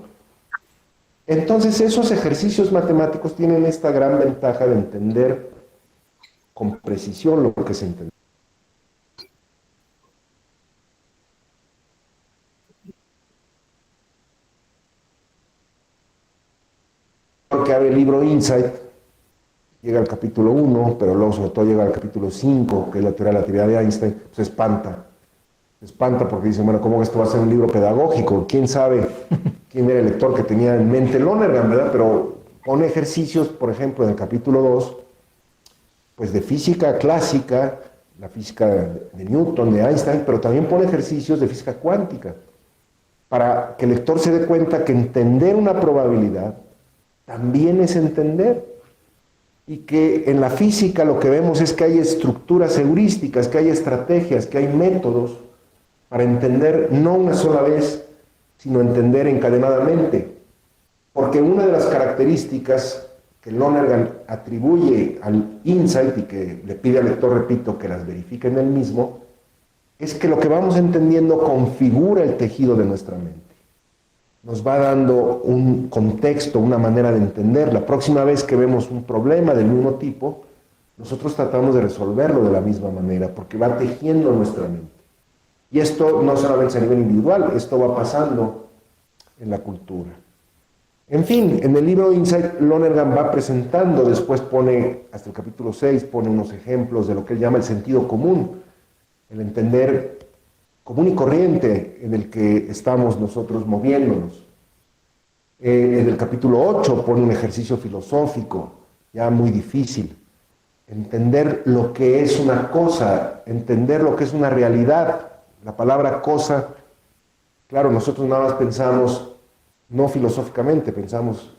Entonces esos ejercicios matemáticos tienen esta gran ventaja de entender con precisión lo que se entiende. Que abre el libro Insight, llega al capítulo 1, pero luego sobre todo llega al capítulo 5, que es la teoría de la relatividad de Einstein, se espanta porque dice, bueno, ¿cómo esto va a ser un libro pedagógico? ¿Quién sabe quién era el lector que tenía en mente Lonergan, verdad? Pero pone ejercicios, por ejemplo, en el capítulo 2, pues de física clásica, la física de Newton, de Einstein, pero también pone ejercicios de física cuántica, para que el lector se dé cuenta que entender una probabilidad también es entender, y que en la física lo que vemos es que hay estructuras heurísticas, que hay estrategias, que hay métodos para entender no una sola vez, sino entender encadenadamente. Porque una de las características que Lonergan atribuye al insight y que le pide al lector, repito, que las verifique en él mismo, es que lo que vamos entendiendo configura el tejido de nuestra mente. nos va dando un contexto, una manera de entender. La próxima vez que vemos un problema del mismo tipo, nosotros tratamos de resolverlo de la misma manera, porque va tejiendo nuestra mente. Y esto no solamente a nivel individual, esto va pasando en la cultura. En fin, en el libro Insight, Lonergan va presentando, después pone, hasta el capítulo 6, pone unos ejemplos de lo que él llama el sentido común, el entender común y corriente en el que estamos nosotros moviéndonos. En el capítulo 8 pone un ejercicio filosófico, ya muy difícil, entender lo que es una cosa, entender lo que es una realidad. La palabra cosa, claro, nosotros nada más pensamos, no filosóficamente, pensamos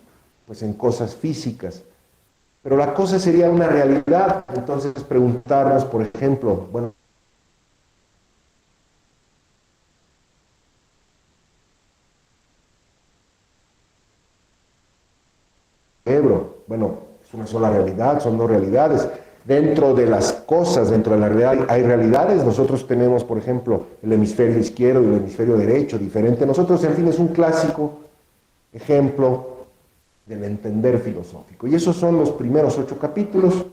pues en cosas físicas, pero la cosa sería una realidad. Entonces preguntarnos, por ejemplo, bueno, cerebro, bueno, es una sola realidad, son dos realidades. Dentro de las cosas, dentro de la realidad hay realidades. Nosotros tenemos, por ejemplo, el hemisferio izquierdo y el hemisferio derecho, diferente. Nosotros, en fin, es un clásico ejemplo del entender filosófico. Y esos son los primeros 8 capítulos.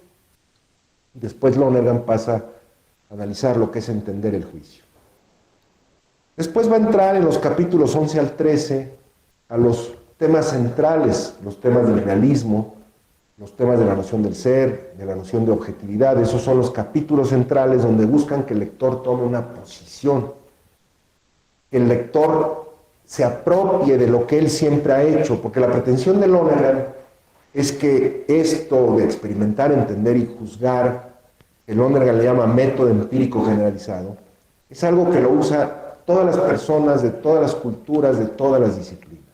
Después Lonergan pasa a analizar lo que es entender el juicio. Después va a entrar en los capítulos 11 al 13 a los temas centrales, los temas del realismo, los temas de la noción del ser, de la noción de objetividad. Esos son los capítulos centrales donde buscan que el lector tome una posición, que el lector se apropie de lo que él siempre ha hecho, porque la pretensión de Lonergan es que esto de experimentar, entender y juzgar, que Lonergan le llama método empírico generalizado, es algo que lo usa todas las personas de todas las culturas, de todas las disciplinas.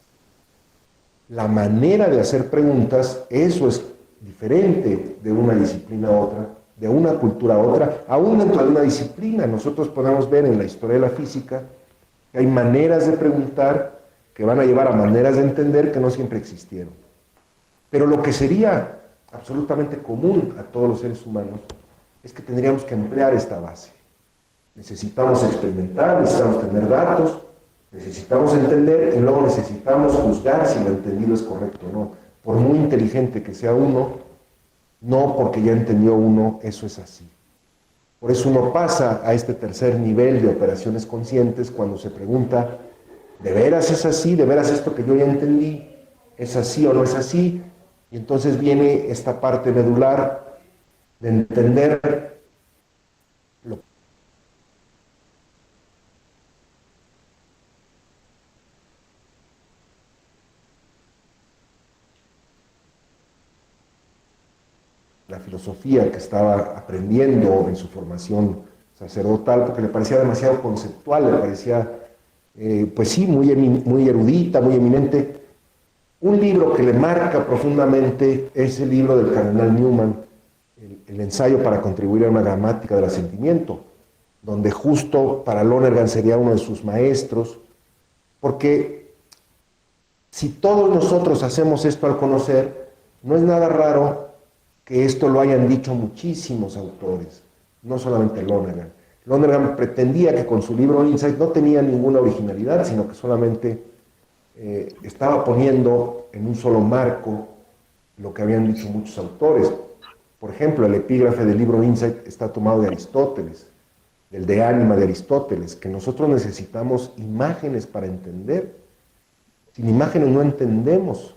La manera de hacer preguntas, eso es diferente de una disciplina a otra, de una cultura a otra, aún dentro de una disciplina. Nosotros podemos ver en la historia de la física que hay maneras de preguntar que van a llevar a maneras de entender que no siempre existieron. Pero lo que sería absolutamente común a todos los seres humanos es que tendríamos que emplear esta base. Necesitamos experimentar, necesitamos tener datos, necesitamos entender y luego necesitamos juzgar si lo entendido es correcto o no. Por muy inteligente que sea uno, no porque ya entendió uno, eso es así. Por eso uno pasa a este tercer nivel de operaciones conscientes cuando se pregunta, ¿de veras es así? ¿De veras esto que yo ya entendí es así o no es así? Y entonces viene esta parte medular de entender lo la filosofía que estaba aprendiendo en su formación sacerdotal, porque le parecía demasiado conceptual, le parecía, pues sí, muy erudita, muy eminente. Un libro que le marca profundamente es el libro del cardenal Newman, el ensayo para contribuir a una gramática del asentimiento, donde justo para Lonergan sería uno de sus maestros, porque si todos nosotros hacemos esto al conocer, no es nada raro que esto lo hayan dicho muchísimos autores, no solamente Lonergan. Lonergan pretendía que con su libro Insight no tenía ninguna originalidad, sino que solamente estaba poniendo en un solo marco lo que habían dicho muchos autores. Por ejemplo, el epígrafe del libro Insight está tomado de Aristóteles, del De Ánima de Aristóteles, que nosotros necesitamos imágenes para entender. Sin imágenes no entendemos.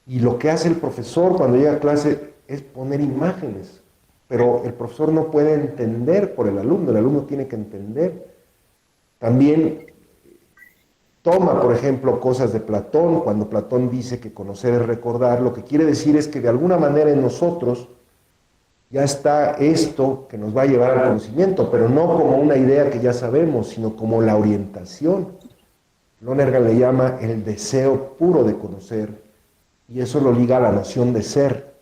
Y lo que hace el profesor cuando llega a clase es poner imágenes, pero el profesor no puede entender por el alumno tiene que entender. También toma, por ejemplo, cosas de Platón, cuando Platón dice que conocer es recordar, lo que quiere decir es que de alguna manera en nosotros ya está esto que nos va a llevar al conocimiento, pero no como una idea que ya sabemos, sino como la orientación. Lonergan le llama el deseo puro de conocer, y eso lo liga a la noción de ser.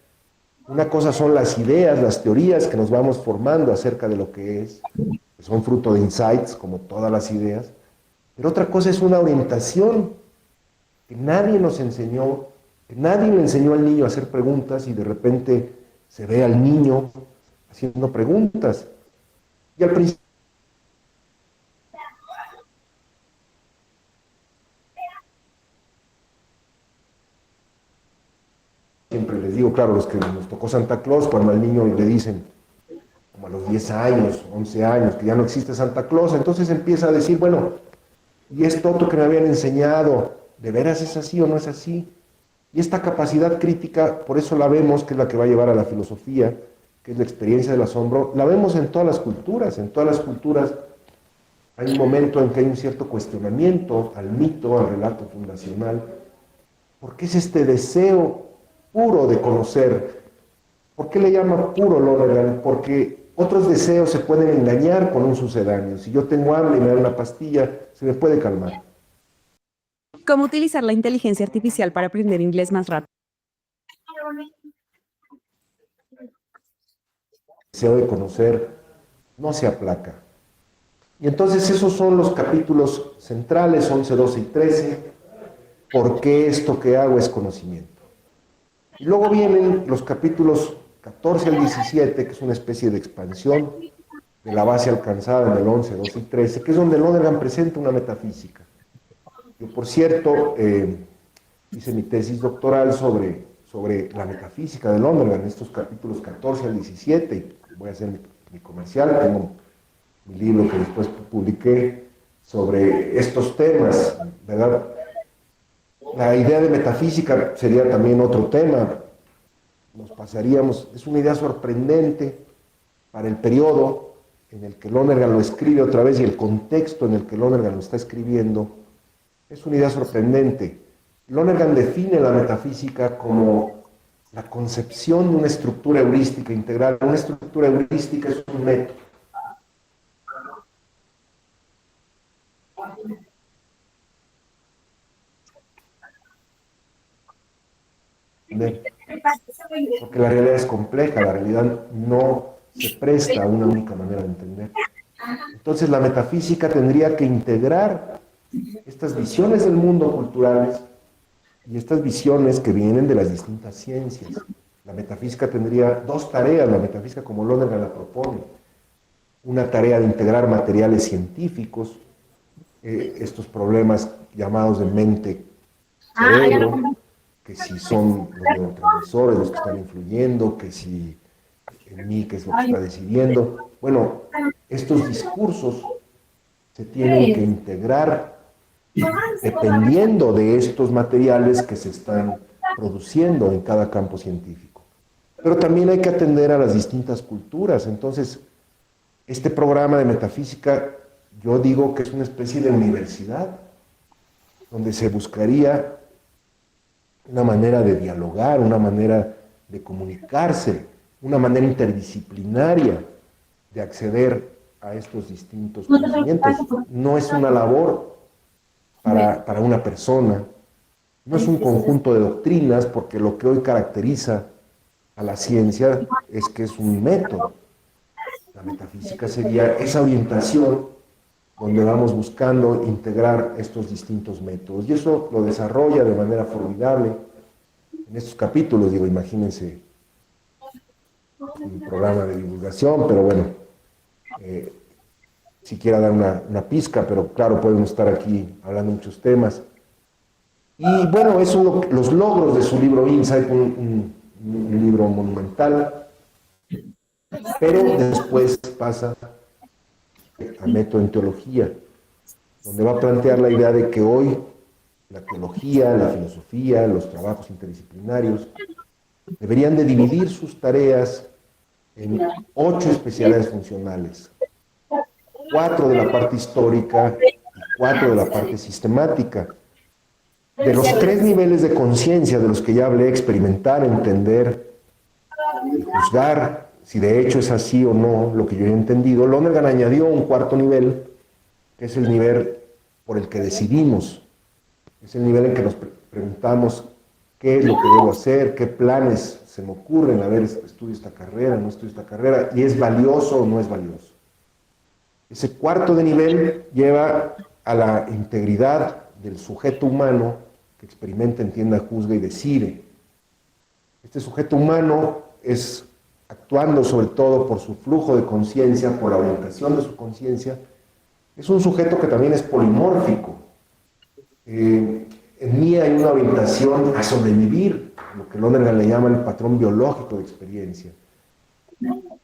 Una cosa son las ideas, las teorías que nos vamos formando acerca de lo que es, que son fruto de insights, como todas las ideas, pero otra cosa es una orientación que nadie nos enseñó, que nadie le enseñó al niño a hacer preguntas y de repente se ve al niño haciendo preguntas. Y al principio siempre les digo, claro, los que nos tocó Santa Claus, cuando al niño le dicen, como a los 10 años, 11 años, que ya no existe Santa Claus, entonces empieza a decir, bueno, ¿y esto otro que me habían enseñado, de veras es así o no es así? Y esta capacidad crítica, por eso la vemos, que es la que va a llevar a la filosofía, que es la experiencia del asombro, la vemos en todas las culturas. En todas las culturas hay un momento en que hay un cierto cuestionamiento al mito, al relato fundacional, porque es este deseo puro de conocer. ¿Por qué le llama puro Lonergan? Porque otros deseos se pueden engañar con un sucedáneo. Si yo tengo hambre y me dan una pastilla, se me puede calmar. ¿Cómo utilizar la inteligencia artificial para aprender inglés más rápido? El deseo de conocer no se aplaca. Y entonces esos son los capítulos centrales, 11, 12 y 13. ¿Por qué esto que hago es conocimiento? Y luego vienen los capítulos 14 al 17, que es una especie de expansión de la base alcanzada en el 11, 12 y 13, que es donde Lonergan presenta una metafísica. Yo, por cierto, hice mi tesis doctoral sobre la metafísica de Lonergan, estos capítulos 14 al 17, y voy a hacer mi comercial, tengo mi libro que después publiqué sobre estos temas, ¿verdad? La idea de metafísica sería también otro tema, nos pasaríamos, es una idea sorprendente para el periodo en el que Lonergan lo escribe otra vez y el contexto en el que Lonergan lo está escribiendo, es una idea sorprendente. Lonergan define la metafísica como la concepción de una estructura heurística integral. Una estructura heurística es un método. Porque la realidad es compleja, la realidad no se presta a una única manera de entender. Entonces la metafísica tendría que integrar estas visiones del mundo culturales y estas visiones que vienen de las distintas ciencias. La metafísica tendría dos tareas, la metafísica como Lonergan la propone. Una tarea de integrar materiales científicos, estos problemas llamados de mente-cerebro, que si son los neurotransmisores los que están influyendo, que si en mí, que es lo que está decidiendo. Bueno, estos discursos se tienen que integrar dependiendo de estos materiales que se están produciendo en cada campo científico. Pero también hay que atender a las distintas culturas. Entonces, este programa de metafísica, yo digo que es una especie de universidad, donde se buscaría una manera de dialogar, una manera de comunicarse, una manera interdisciplinaria de acceder a estos distintos conocimientos. No es una labor para una persona, no es un conjunto de doctrinas, porque lo que hoy caracteriza a la ciencia es que es un método. La metafísica sería esa orientación donde vamos buscando integrar estos distintos métodos. Y eso lo desarrolla de manera formidable en estos capítulos. Digo, imagínense un programa de divulgación, pero bueno, si quiera dar una pizca, pero claro, podemos estar aquí hablando de muchos temas. Y bueno, eso los logros de su libro Insight, un libro monumental, pero después pasa a método en teología, donde va a plantear la idea de que hoy la teología, la filosofía, los trabajos interdisciplinarios deberían de dividir sus tareas en 8 especialidades funcionales, 4 de la parte histórica y 4 de la parte sistemática. De los 3 niveles de conciencia de los que ya hablé, experimentar, entender y juzgar si de hecho es así o no lo que yo he entendido, Lonergan añadió un 4º nivel, que es el nivel por el que decidimos. Es el nivel en que nos preguntamos qué es lo que debo hacer, qué planes se me ocurren, a ver, estudio esta carrera, no estudio esta carrera, y es valioso o no es valioso. Ese 4º de nivel lleva a la integridad del sujeto humano que experimenta, entienda, juzga y decide. Este sujeto humano es, actuando sobre todo por su flujo de conciencia, por la orientación de su conciencia, es un sujeto que también es polimórfico. en mí hay una orientación a sobrevivir, lo que Lonergan le llama el patrón biológico de experiencia.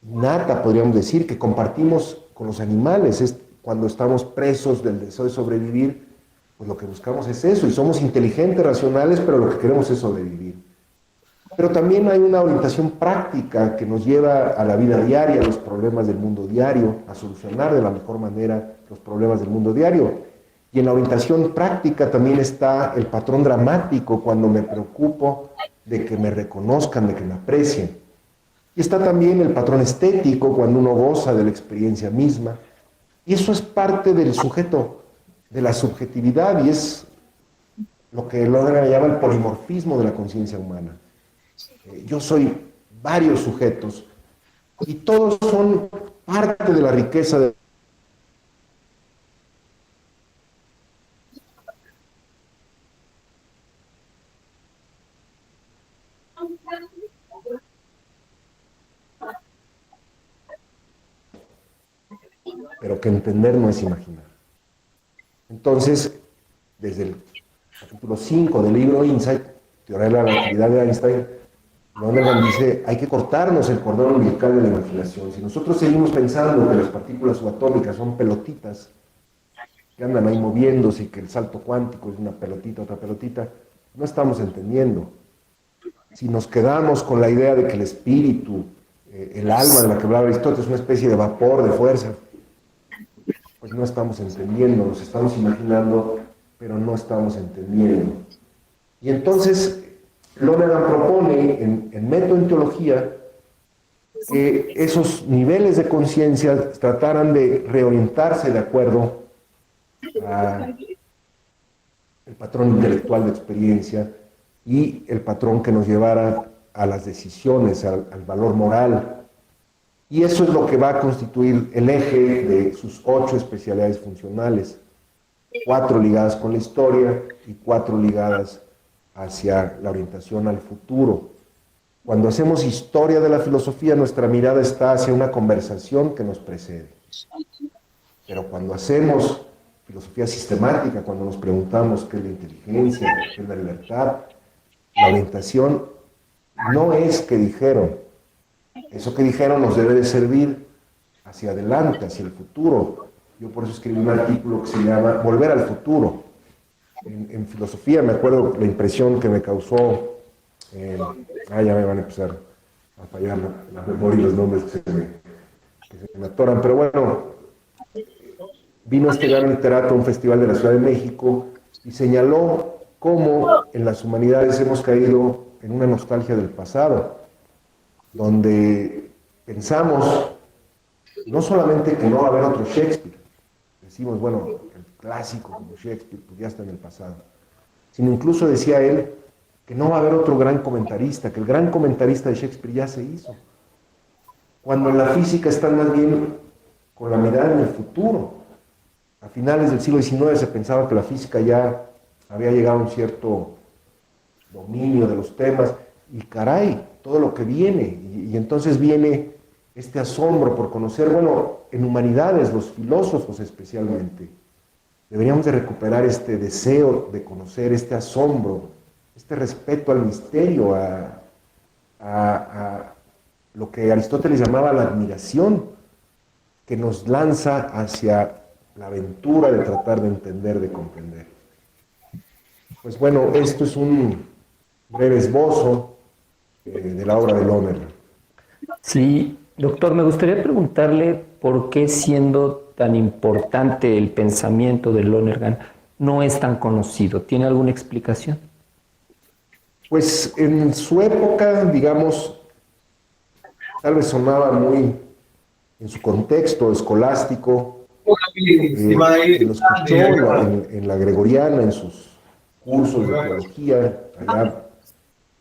Nata, podríamos decir, que compartimos con los animales. Es cuando estamos presos del deseo de sobrevivir, pues lo que buscamos es eso, y somos inteligentes, racionales, pero lo que queremos es sobrevivir. Pero también hay una orientación práctica que nos lleva a la vida diaria, a los problemas del mundo diario, a solucionar de la mejor manera los problemas del mundo diario. Y en la orientación práctica también está el patrón dramático, cuando me preocupo de que me reconozcan, de que me aprecien. Y está también el patrón estético, cuando uno goza de la experiencia misma. Y eso es parte del sujeto, de la subjetividad, y es lo que Lonergan llama el polimorfismo de la conciencia humana. Yo soy varios sujetos, y todos son parte de la riqueza de... Pero que entender no es imaginar. Entonces, desde el capítulo 5 del libro Insight, Teoría de la Relatividad de Einstein, Lonergan dice, hay que cortarnos el cordón umbilical de la imaginación. Si nosotros seguimos pensando que las partículas subatómicas son pelotitas que andan ahí moviéndose y que el salto cuántico es una pelotita, otra pelotita, no estamos entendiendo. Si nos quedamos con la idea de que el espíritu, el alma de la que hablaba Aristóteles, es una especie de vapor, de fuerza, pues no estamos entendiendo, nos estamos imaginando, pero no estamos entendiendo. Y entonces Lonergan propone en Método en Teología que esos niveles de conciencia trataran de reorientarse de acuerdo al patrón intelectual de experiencia y el patrón que nos llevara a las decisiones, al valor moral. Y eso es lo que va a constituir el eje de sus 8 especialidades funcionales, 4 ligadas con la historia y 4 ligadas hacia la orientación al futuro. Cuando hacemos historia de la filosofía, nuestra mirada está hacia una conversación que nos precede. Pero cuando hacemos filosofía sistemática, cuando nos preguntamos qué es la inteligencia, qué es la libertad, la orientación no es que dijeron. Eso que dijeron nos debe de servir hacia adelante, hacia el futuro. Yo por eso escribí un artículo que se llama Volver al futuro. En filosofía me acuerdo la impresión que me causó, ya me van a empezar a fallar la memoria y los nombres que se me atoran, pero bueno, vino este gran literato a un festival de la Ciudad de México y señaló cómo en las humanidades hemos caído en una nostalgia del pasado, donde pensamos no solamente que no va a haber otro Shakespeare, decimos, bueno, el clásico como Shakespeare pues ya está en el pasado, sino incluso decía él que no va a haber otro gran comentarista, que el gran comentarista de Shakespeare ya se hizo, cuando en la física están más bien con la mirada en el futuro. A finales del siglo XIX se pensaba que la física ya había llegado a un cierto dominio de los temas, y caray, todo lo que viene, y entonces viene este asombro por conocer, bueno, en humanidades, los filósofos especialmente, deberíamos de recuperar este deseo de conocer, este asombro, este respeto al misterio, a lo que Aristóteles llamaba la admiración, que nos lanza hacia la aventura de tratar de entender, de comprender. Pues bueno, esto es un breve esbozo de la obra de Lonergan. Sí, doctor, me gustaría preguntarle por qué, siendo tan importante el pensamiento de Lonergan, no es tan conocido. ¿Tiene alguna explicación? Pues en su época, digamos, tal vez sonaba muy en su contexto escolástico, lo escuchó en la Gregoriana, en sus cursos de teología, allá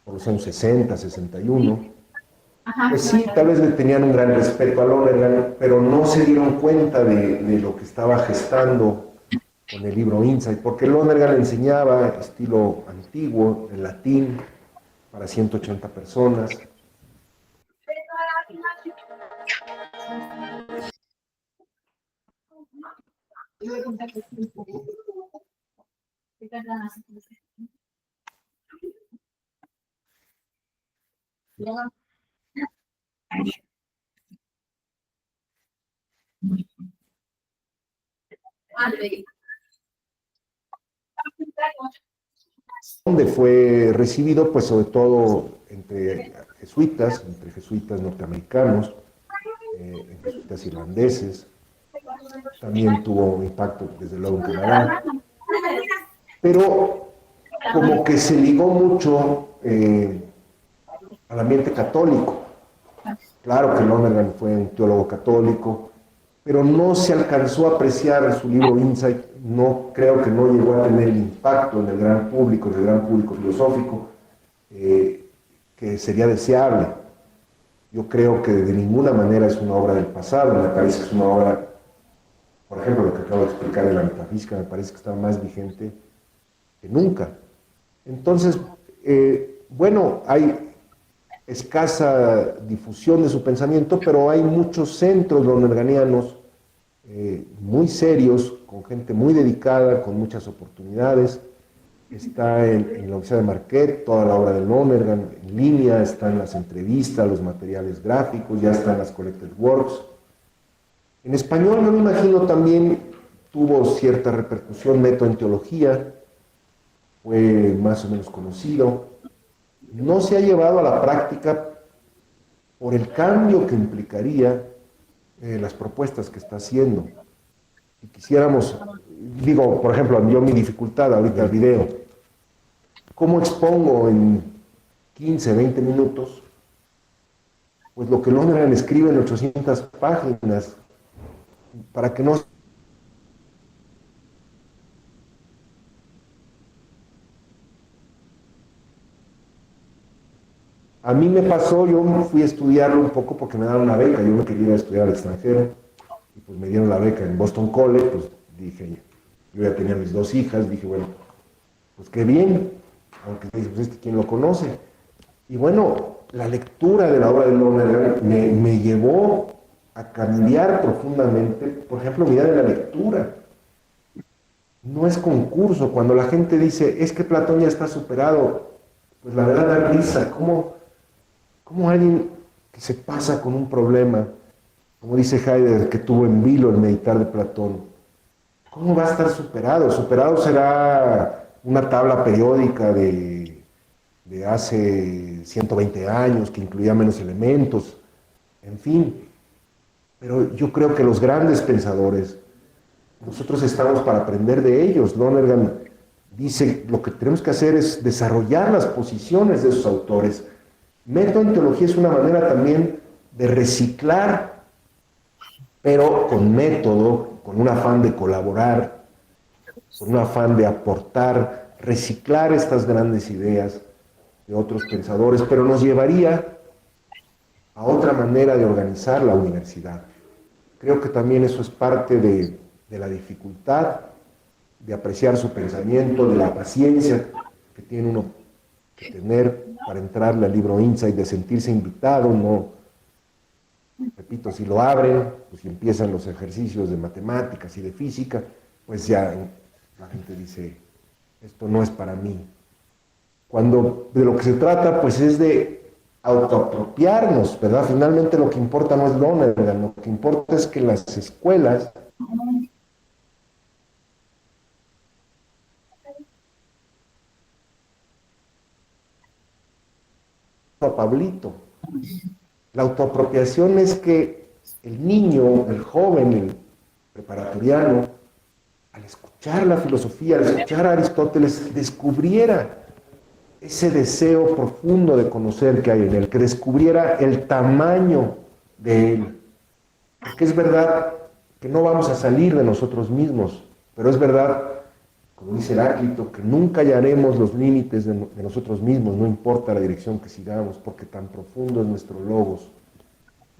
por los años 60, 61. Pues sí, tal vez le tenían un gran respeto a Lonergan, pero no se dieron cuenta de lo que estaba gestando con el libro Insight, porque Lonergan enseñaba estilo antiguo, en latín, para 180 personas. Donde fue recibido, pues sobre todo entre jesuitas norteamericanos, en jesuitas irlandeses. También tuvo impacto, desde luego, en Canadá. Pero como que se ligó mucho al ambiente católico. Claro que Lonergan fue un teólogo católico, pero no se alcanzó a apreciar su libro Insight. No creo que no llegó a tener el impacto en el gran público filosófico, que sería deseable. Yo creo que de ninguna manera es una obra del pasado, me parece que es una obra, por ejemplo, lo que acabo de explicar de la metafísica, me parece que está más vigente que nunca. Entonces, bueno, hay escasa difusión de su pensamiento, pero hay muchos centros lonerganianos muy serios, con gente muy dedicada, con muchas oportunidades. Está en la Universidad de Marquette toda la obra de Lonergan en línea, están las entrevistas, los materiales gráficos, ya están las collected works. En español, yo me imagino, también tuvo cierta repercusión Método en Teología, fue más o menos conocido. No se ha llevado a la práctica por el cambio que implicaría las propuestas que está haciendo. Si quisiéramos, digo, por ejemplo, yo mi dificultad ahorita el video, ¿cómo expongo en 15, 20 minutos? Pues lo que Lonergan escribe en 800 páginas, para que no... A mí me pasó, yo fui a estudiarlo un poco porque me daban una beca, yo no quería ir a estudiar al extranjero, y pues me dieron la beca en Boston College, pues dije, yo ya tenía mis 2 hijas, dije, bueno, pues qué bien, aunque pues ¿quién lo conoce? Y bueno, la lectura de la obra de Lonergan me llevó a cambiar profundamente, por ejemplo, mi idea de la lectura. No es concurso, cuando la gente dice, es que Platón ya está superado, pues la verdad da risa, ¿cómo alguien que se pasa con un problema, como dice Heidegger, que tuvo en vilo el meditar de Platón, cómo va a estar superado? Superado será una tabla periódica de hace 120 años, que incluía menos elementos, en fin. Pero yo creo que los grandes pensadores, nosotros estamos para aprender de ellos. Lonergan dice, lo que tenemos que hacer es desarrollar las posiciones de esos autores. Método en teología es una manera también de reciclar, pero con método, con un afán de colaborar, con un afán de aportar, reciclar estas grandes ideas de otros pensadores, pero nos llevaría a otra manera de organizar la universidad. Creo que también eso es parte de la dificultad de apreciar su pensamiento, de la paciencia que tiene uno que tener para entrarle al libro Insight, de sentirse invitado, no, repito, si lo abren, pues si empiezan los ejercicios de matemáticas y de física, pues ya la gente dice, esto no es para mí. Cuando de lo que se trata, pues es de autoapropiarnos, ¿verdad? Finalmente lo que importa no es Lonergan, lo que importa es que las escuelas a Pablito. La autoapropiación es que el niño, el joven, el preparatoriano, al escuchar la filosofía, al escuchar a Aristóteles, descubriera ese deseo profundo de conocer que hay en él, que descubriera el tamaño de él. Porque es verdad que no vamos a salir de nosotros mismos, pero es verdad, como dice Heráclito, que nunca hallaremos los límites de nosotros mismos, no importa la dirección que sigamos, porque tan profundo es nuestro logos.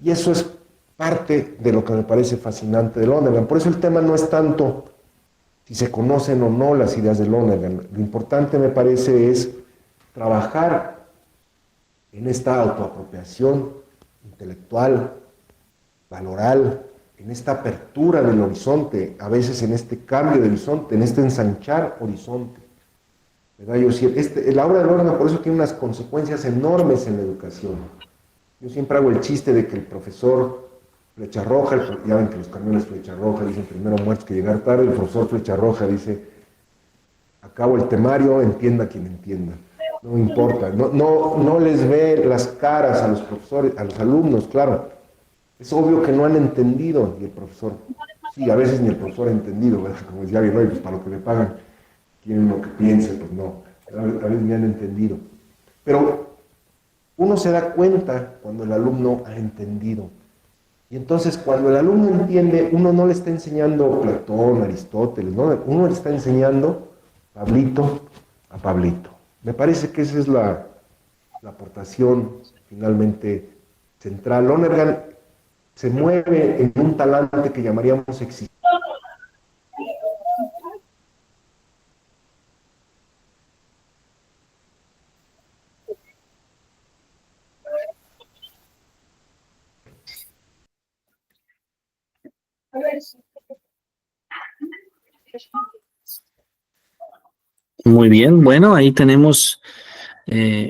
Y eso es parte de lo que me parece fascinante de Lonergan. Por eso el tema no es tanto si se conocen o no las ideas de Lonergan. Lo importante, me parece, es trabajar en esta autoapropiación intelectual, valoral, en esta apertura del horizonte, a veces en este cambio de horizonte, en este ensanchar horizonte. ¿verdad? La obra de Lorna por eso tiene unas consecuencias enormes en la educación. Yo siempre hago el chiste de que el profesor Flecha Roja, ya ven que los camiones Flecha Roja dicen primero muertos que llegar tarde, el profesor Flecha Roja dice, acabo el temario, entienda quien entienda. No importa, no les ve las caras a los profesores, a los alumnos, claro. Es obvio que no han entendido, y el profesor, sí, a veces ni el profesor ha entendido, ¿verdad? Como decía bien hoy, pues para lo que le pagan, quieren lo que piense, pues no, a veces ni han entendido. Pero uno se da cuenta cuando el alumno ha entendido. Y entonces cuando el alumno entiende, uno no le está enseñando Platón, Aristóteles, ¿no? Uno le está enseñando Pablito a Pablito. Me parece que esa es la aportación finalmente central. Lonergan se mueve en un talante que llamaríamos existencial. Muy bien, bueno, ahí tenemos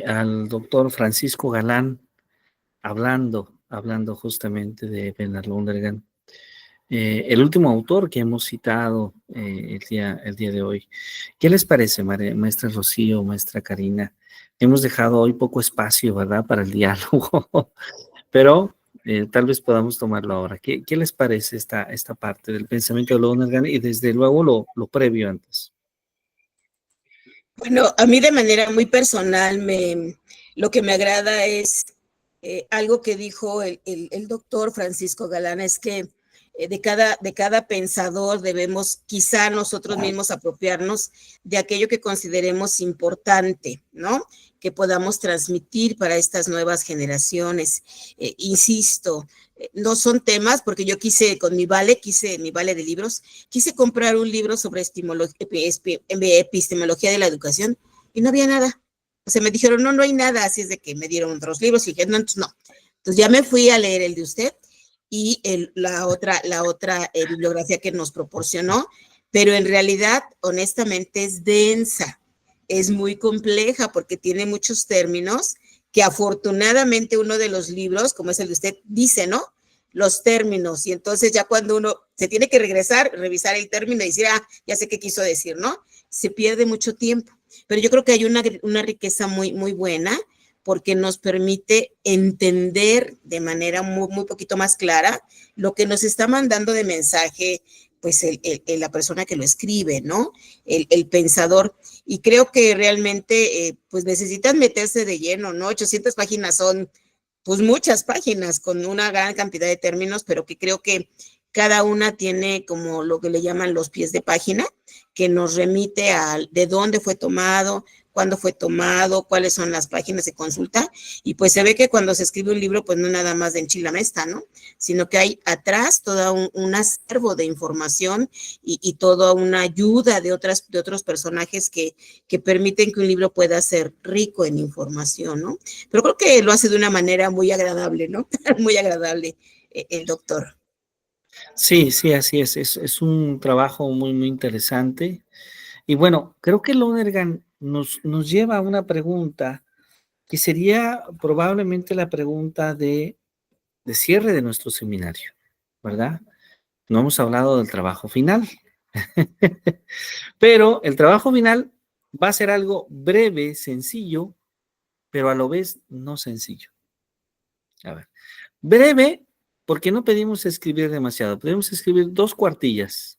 al doctor Francisco Galán hablando justamente de Bernard Lonergan. El último autor que hemos citado el día de hoy. ¿Qué les parece, maestra Rocío, maestra Karina? Hemos dejado hoy poco espacio, ¿verdad?, para el diálogo, pero tal vez podamos tomarlo ahora. ¿Qué les parece esta parte del pensamiento de Lonergan y desde luego lo previo antes? Bueno, a mí de manera muy personal lo que me agrada es algo que dijo el doctor Francisco Galán, es que de cada pensador debemos quizá nosotros mismos apropiarnos de aquello que consideremos importante, ¿no? Que podamos transmitir para estas nuevas generaciones. Insisto, no son temas, porque yo quise mi vale de libros, quise comprar un libro sobre epistemología de la educación y no había nada. O sea, me dijeron, no hay nada, así es de que me dieron otros libros y dije, no, entonces no. Entonces ya me fui a leer el de usted y la otra bibliografía que nos proporcionó, pero en realidad, honestamente, es densa, es muy compleja porque tiene muchos términos que afortunadamente uno de los libros, como es el de usted, dice, ¿no? Los términos, y entonces ya cuando uno se tiene que regresar, revisar el término y decir, ya sé qué quiso decir, ¿no? Se pierde mucho tiempo, pero yo creo que hay una riqueza muy, muy buena porque nos permite entender de manera muy poquito más clara lo que nos está mandando de mensaje, pues la persona que lo escribe, ¿no? El pensador. Y creo que realmente, pues necesitan meterse de lleno, ¿no? 800 páginas son, pues muchas páginas con una gran cantidad de términos, pero que creo que cada una tiene como lo que le llaman los pies de página, que nos remite a de dónde fue tomado, cuándo fue tomado, cuáles son las páginas de consulta, y pues se ve que cuando se escribe un libro, pues no nada más de enchilamesta, ¿no? Sino que hay atrás todo un acervo de información y toda una ayuda de otros personajes que permiten que un libro pueda ser rico en información, ¿no? Pero creo que lo hace de una manera muy agradable, ¿no? Muy agradable el doctor. Sí, así es un trabajo muy, muy interesante. Y bueno, creo que Lonergan nos lleva a una pregunta que sería probablemente la pregunta de cierre de nuestro seminario, ¿verdad? No hemos hablado del trabajo final, pero el trabajo final va a ser algo breve, sencillo, pero a lo vez no sencillo. A ver, breve, porque no pedimos escribir demasiado, pedimos escribir 2 cuartillas.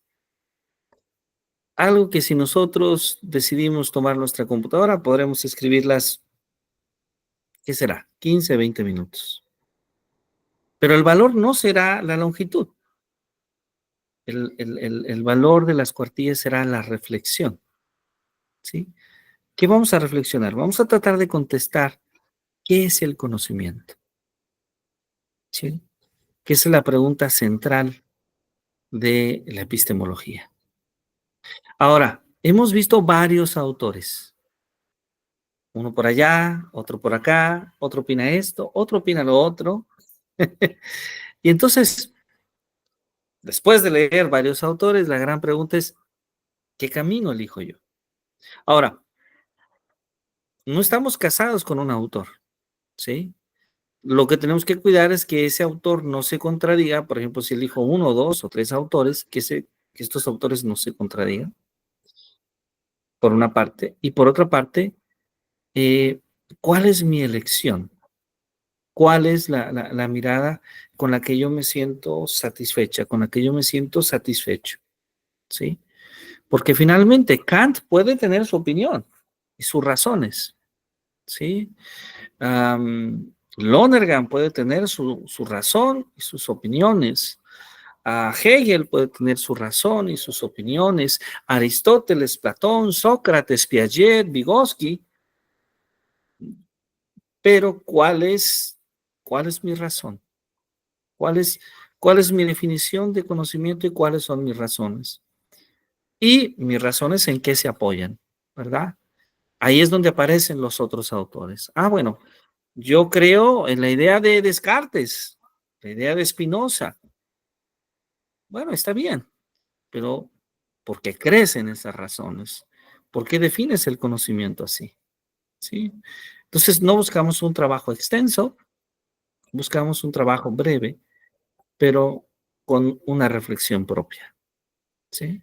Algo que si nosotros decidimos tomar nuestra computadora, podremos escribirlas, ¿qué será? 15, 20 minutos. Pero el valor no será la longitud. El valor de las cuartillas será la reflexión, ¿sí? ¿Qué vamos a reflexionar? Vamos a tratar de contestar qué es el conocimiento, ¿sí? Que es la pregunta central de la epistemología. Ahora, hemos visto varios autores. Uno por allá, otro por acá, otro opina esto, otro opina lo otro. Y entonces, después de leer varios autores, la gran pregunta es, ¿qué camino elijo yo? Ahora, no estamos casados con un autor, ¿sí? Lo que tenemos que cuidar es que ese autor no se contradiga. Por ejemplo, si elijo 1, 2 o 3 autores, que estos autores no se contradigan, por una parte. Y por otra parte, ¿cuál es mi elección? ¿Cuál es la mirada con la que yo me siento satisfecha, con la que yo me siento satisfecho? ¿Sí? Porque finalmente Kant puede tener su opinión y sus razones, ¿sí? Lonergan puede tener su razón y sus opiniones. Hegel puede tener su razón y sus opiniones. Aristóteles, Platón, Sócrates, Piaget, Vygotsky. Pero ¿cuál es mi razón? ¿Cuál es mi definición de conocimiento y cuáles son mis razones? Y mis razones en qué se apoyan, ¿verdad? Ahí es donde aparecen los otros autores. Bueno, yo creo en la idea de Descartes, la idea de Spinoza. Bueno, está bien, pero ¿por qué crees en esas razones? ¿Por qué defines el conocimiento así? ¿Sí? Entonces, no buscamos un trabajo extenso, buscamos un trabajo breve, pero con una reflexión propia. ¿Sí?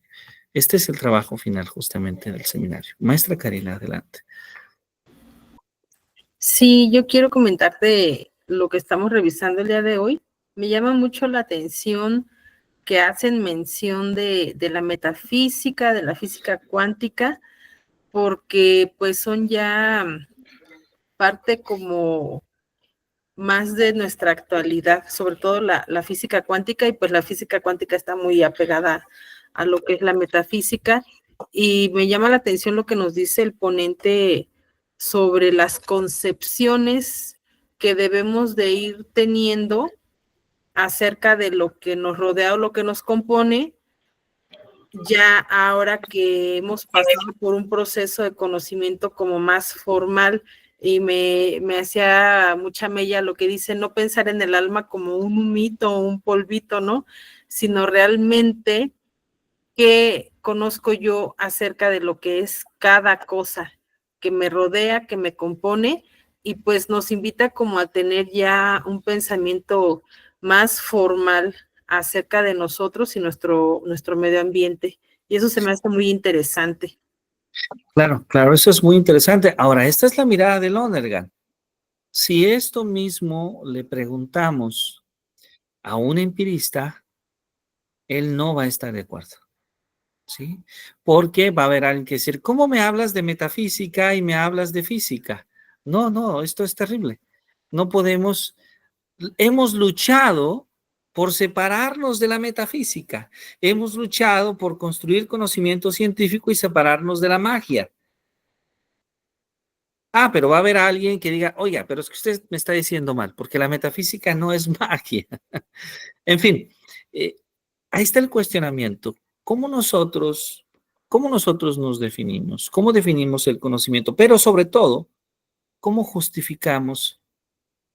Este es el trabajo final justamente del seminario. Maestra Karina, adelante. Sí, yo quiero comentarte lo que estamos revisando el día de hoy. Me llama mucho la atención que hacen mención de la metafísica, de la física cuántica, porque pues son ya parte como más de nuestra actualidad, sobre todo la física cuántica, y pues la física cuántica está muy apegada a lo que es la metafísica, y me llama la atención lo que nos dice el ponente sobre las concepciones que debemos de ir teniendo acerca de lo que nos rodea o lo que nos compone, ya ahora que hemos pasado por un proceso de conocimiento como más formal. Y me hacía mucha mella lo que dice, no pensar en el alma como un humito o un polvito, ¿no? Sino realmente qué conozco yo acerca de lo que es cada cosa que me rodea, que me compone, y pues nos invita como a tener ya un pensamiento más formal acerca de nosotros y nuestro medio ambiente. Y eso se me hace muy interesante. Claro, eso es muy interesante. Ahora, esta es la mirada de Lonergan. Si esto mismo le preguntamos a un empirista, él no va a estar de acuerdo, ¿sí? Porque va a haber alguien que decir, ¿cómo me hablas de metafísica y me hablas de física? No, esto es terrible. No podemos, hemos luchado por separarnos de la metafísica. Hemos luchado por construir conocimiento científico y separarnos de la magia. Pero va a haber alguien que diga, oiga, pero es que usted me está diciendo mal, porque la metafísica no es magia. En fin, ahí está el cuestionamiento. ¿Cómo nosotros nos definimos? ¿Cómo definimos el conocimiento? Pero sobre todo, ¿cómo justificamos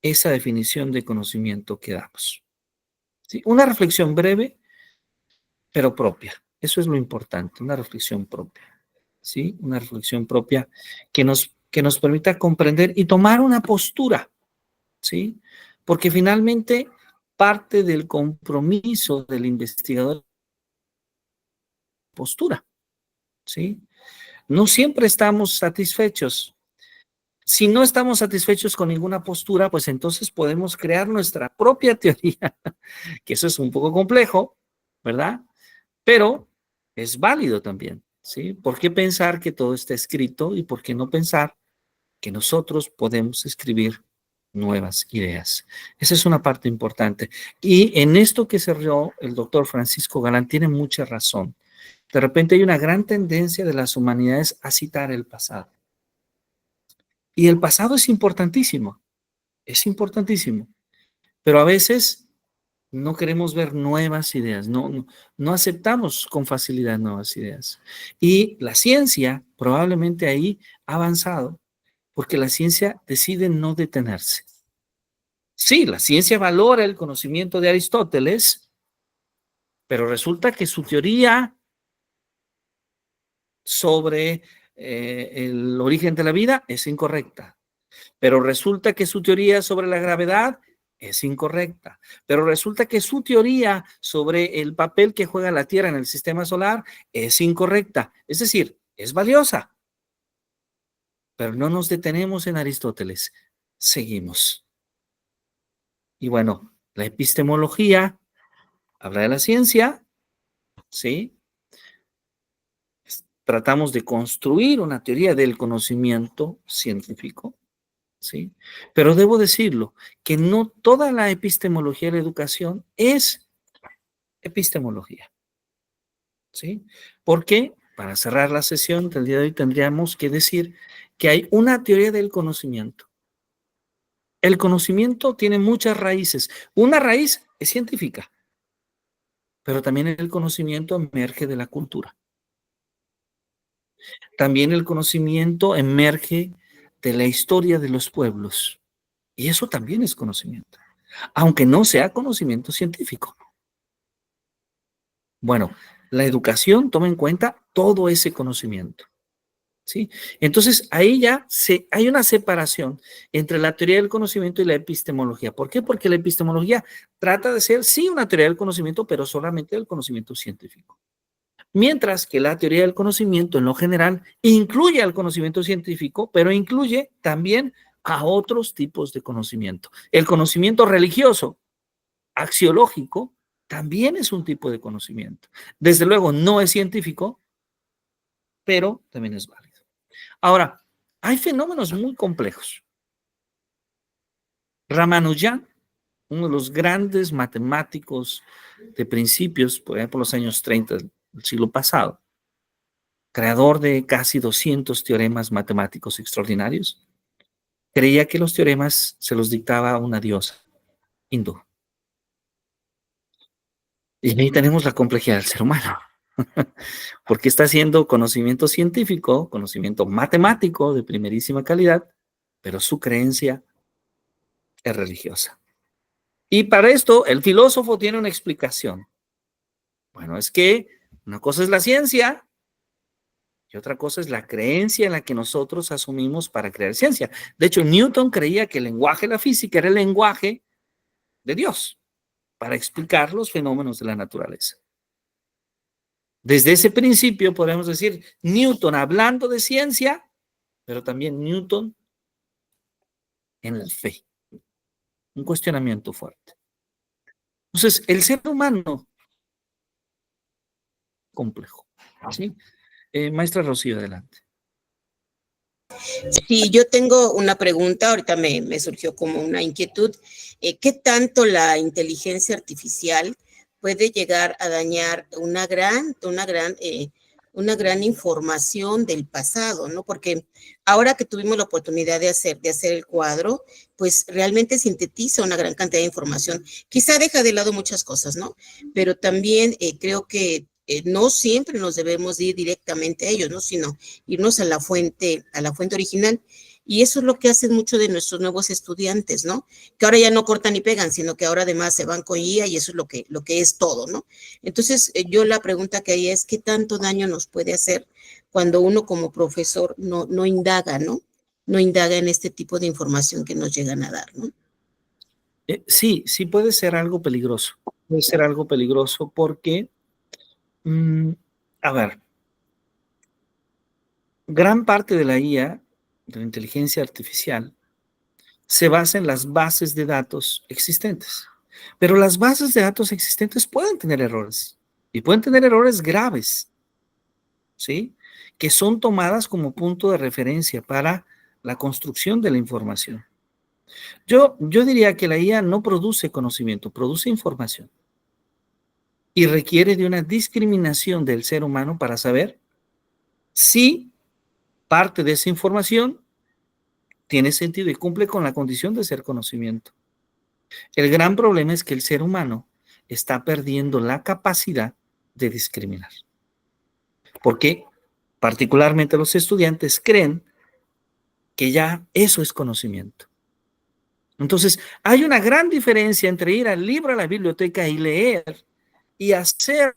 esa definición de conocimiento que damos? ¿Sí? Una reflexión breve, pero propia. Eso es lo importante, una reflexión propia. ¿Sí? Una reflexión propia que nos permita comprender y tomar una postura, ¿sí? Porque finalmente parte del compromiso del investigador es postura, ¿sí? No siempre estamos satisfechos. Si no estamos satisfechos con ninguna postura, pues entonces podemos crear nuestra propia teoría, que eso es un poco complejo, ¿verdad? Pero es válido también, ¿sí? ¿Por qué pensar que todo está escrito y por qué no pensar que nosotros podemos escribir nuevas ideas? Esa es una parte importante. Y en esto que cerró el doctor Francisco Galán tiene mucha razón. De repente hay una gran tendencia de las humanidades a citar el pasado. Y el pasado es importantísimo, pero a veces no queremos ver nuevas ideas, no aceptamos con facilidad nuevas ideas. Y la ciencia probablemente ahí ha avanzado, porque la ciencia decide no detenerse. Sí, la ciencia valora el conocimiento de Aristóteles, pero resulta que su teoría sobre el origen de la vida, es incorrecta. Pero resulta que su teoría sobre la gravedad es incorrecta. Pero resulta que su teoría sobre el papel que juega la Tierra en el sistema solar es incorrecta. Es decir, es valiosa. Pero no nos detenemos en Aristóteles. Seguimos. Y bueno, la epistemología habla de la ciencia, ¿sí? Tratamos de construir una teoría del conocimiento científico, ¿sí? Pero debo decirlo, que no toda la epistemología de la educación es epistemología, ¿sí? Porque, para cerrar la sesión del día de hoy, tendríamos que decir que hay una teoría del conocimiento. El conocimiento tiene muchas raíces. Una raíz es científica, pero también el conocimiento emerge de la cultura. También el conocimiento emerge de la historia de los pueblos. Y eso también es conocimiento, aunque no sea conocimiento científico. Bueno, la educación toma en cuenta todo ese conocimiento, ¿sí? Entonces, ahí ya hay una separación entre la teoría del conocimiento y la epistemología. ¿Por qué? Porque la epistemología trata de ser, sí, una teoría del conocimiento, pero solamente del conocimiento científico. Mientras que la teoría del conocimiento, en lo general, incluye al conocimiento científico, pero incluye también a otros tipos de conocimiento. El conocimiento religioso, axiológico, también es un tipo de conocimiento. Desde luego, no es científico, pero también es válido. Ahora, hay fenómenos muy complejos. Ramanujan, uno de los grandes matemáticos de principios, por ejemplo, los años 30 del siglo pasado, creador de casi 200 teoremas matemáticos extraordinarios, creía que los teoremas se los dictaba una diosa hindú. Y ahí tenemos la complejidad del ser humano, porque está haciendo conocimiento científico, conocimiento matemático de primerísima calidad, pero su creencia es religiosa. Y para esto, el filósofo tiene una explicación. Bueno, es que una cosa es la ciencia y otra cosa es la creencia en la que nosotros asumimos para crear ciencia. De hecho, Newton creía que el lenguaje de la física era el lenguaje de Dios para explicar los fenómenos de la naturaleza. Desde ese principio podemos decir Newton hablando de ciencia, pero también Newton en la fe. Un cuestionamiento fuerte. Entonces, el ser humano complejo, ¿sí? Maestra Rocío, adelante. Sí, yo tengo una pregunta, ahorita me surgió como una inquietud. ¿Qué tanto la inteligencia artificial puede llegar a dañar una gran información del pasado, ¿no? Porque ahora que tuvimos la oportunidad de hacer el cuadro, pues realmente sintetiza una gran cantidad de información. Quizá deja de lado muchas cosas, ¿no? Pero también creo que no siempre nos debemos ir directamente a ellos, ¿no? Sino irnos a la fuente original. Y eso es lo que hacen muchos de nuestros nuevos estudiantes, ¿no? Que ahora ya no cortan ni pegan, sino que ahora además se van con IA y eso es lo que es todo, ¿no? Entonces, yo la pregunta que hay es, ¿qué tanto daño nos puede hacer cuando uno como profesor no indaga, ¿no? No indaga en este tipo de información que nos llegan a dar, ¿no? Sí puede ser algo peligroso. Puede ser algo peligroso porque, a ver, gran parte de la IA, de la inteligencia artificial, se basa en las bases de datos existentes. Pero las bases de datos existentes pueden tener errores, y pueden tener errores graves, ¿sí? Que son tomadas como punto de referencia para la construcción de la información. Yo diría que la IA no produce conocimiento, produce información. Y requiere de una discriminación del ser humano para saber si parte de esa información tiene sentido y cumple con la condición de ser conocimiento. El gran problema es que el ser humano está perdiendo la capacidad de discriminar. Porque particularmente los estudiantes creen que ya eso es conocimiento. Entonces, hay una gran diferencia entre ir al libro, a la biblioteca y leer y hacer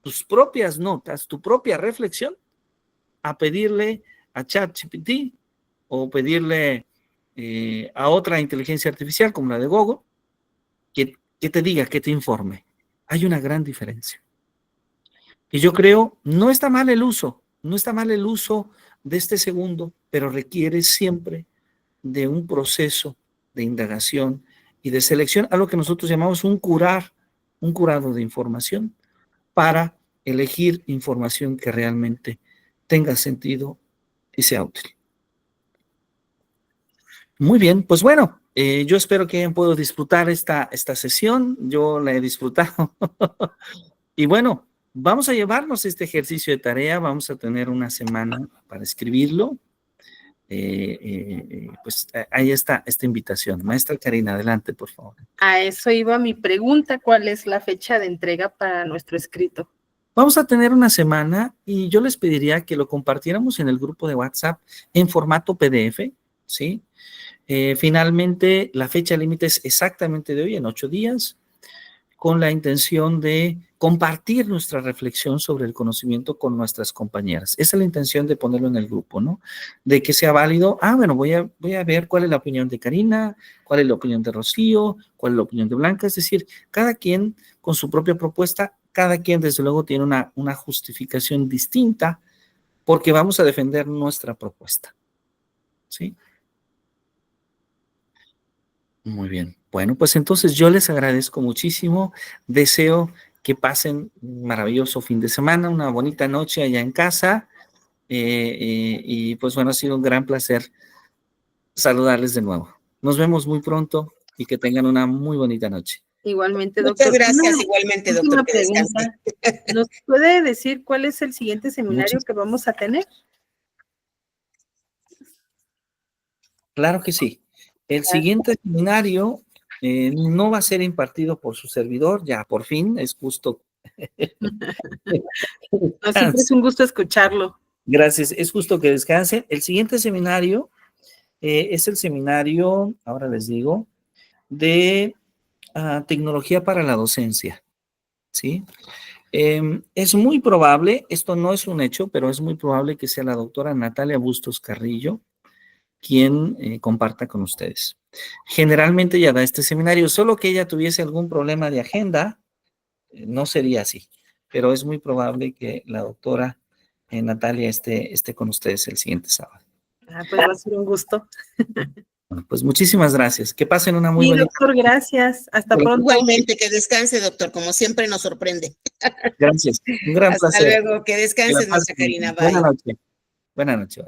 tus propias notas, tu propia reflexión, a pedirle a ChatGPT o pedirle a otra inteligencia artificial como la de Google que te diga, que te informe. Hay una gran diferencia. Y yo creo, no está mal el uso de este segundo, pero requiere siempre de un proceso de indagación y de selección, a lo que nosotros llamamos un curado de información, para elegir información que realmente tenga sentido y sea útil. Muy bien, pues bueno, yo espero que hayan podido disfrutar esta sesión. Yo la he disfrutado. Y bueno, vamos a llevarnos este ejercicio de tarea. Vamos a tener una semana para escribirlo. Pues ahí está esta invitación. Maestra Karina, adelante, por favor. A eso iba mi pregunta, ¿cuál es la fecha de entrega para nuestro escrito? Vamos a tener una semana y yo les pediría que lo compartiéramos en el grupo de WhatsApp en formato PDF, ¿sí? Finalmente, la fecha límite es exactamente de hoy, en 8 días, con la intención de compartir nuestra reflexión sobre el conocimiento con nuestras compañeras. Esa es la intención de ponerlo en el grupo, ¿no? De que sea válido. Bueno, voy a ver cuál es la opinión de Karina, cuál es la opinión de Rocío, cuál es la opinión de Blanca. Es decir, cada quien con su propia propuesta, cada quien desde luego tiene una justificación distinta, porque vamos a defender nuestra propuesta, ¿sí? Muy bien. Bueno, pues entonces yo les agradezco muchísimo. Deseo que pasen un maravilloso fin de semana, una bonita noche allá en casa. Y pues bueno, ha sido un gran placer saludarles de nuevo. Nos vemos muy pronto y que tengan una muy bonita noche. Igualmente, doctor. Muchas gracias, igualmente, doctor. Una pregunta. ¿Nos puede decir cuál es el siguiente seminario que vamos a tener? Claro que sí. El siguiente seminario no va a ser impartido por su servidor, ya por fin, es justo. Siempre es un gusto escucharlo. Gracias, es justo que descansen. El siguiente seminario es el seminario, ahora les digo, de tecnología para la docencia, ¿sí? Es muy probable, esto no es un hecho, pero es muy probable que sea la doctora Natalia Bustos Carrillo quien comparta con ustedes. Generalmente ella da este seminario, solo que ella tuviese algún problema de agenda, no sería así, pero es muy probable que la doctora Natalia esté con ustedes el siguiente sábado. Pues va a ser un gusto. Bueno, pues muchísimas gracias. Que pasen una muy buena. Doctor, gracias. Hasta pronto. Igualmente, que descanse, doctor, como siempre nos sorprende. Gracias. Un gran placer. Hasta luego, que descanse, nuestra Karina. Bye. Buenas noches. Buenas noches.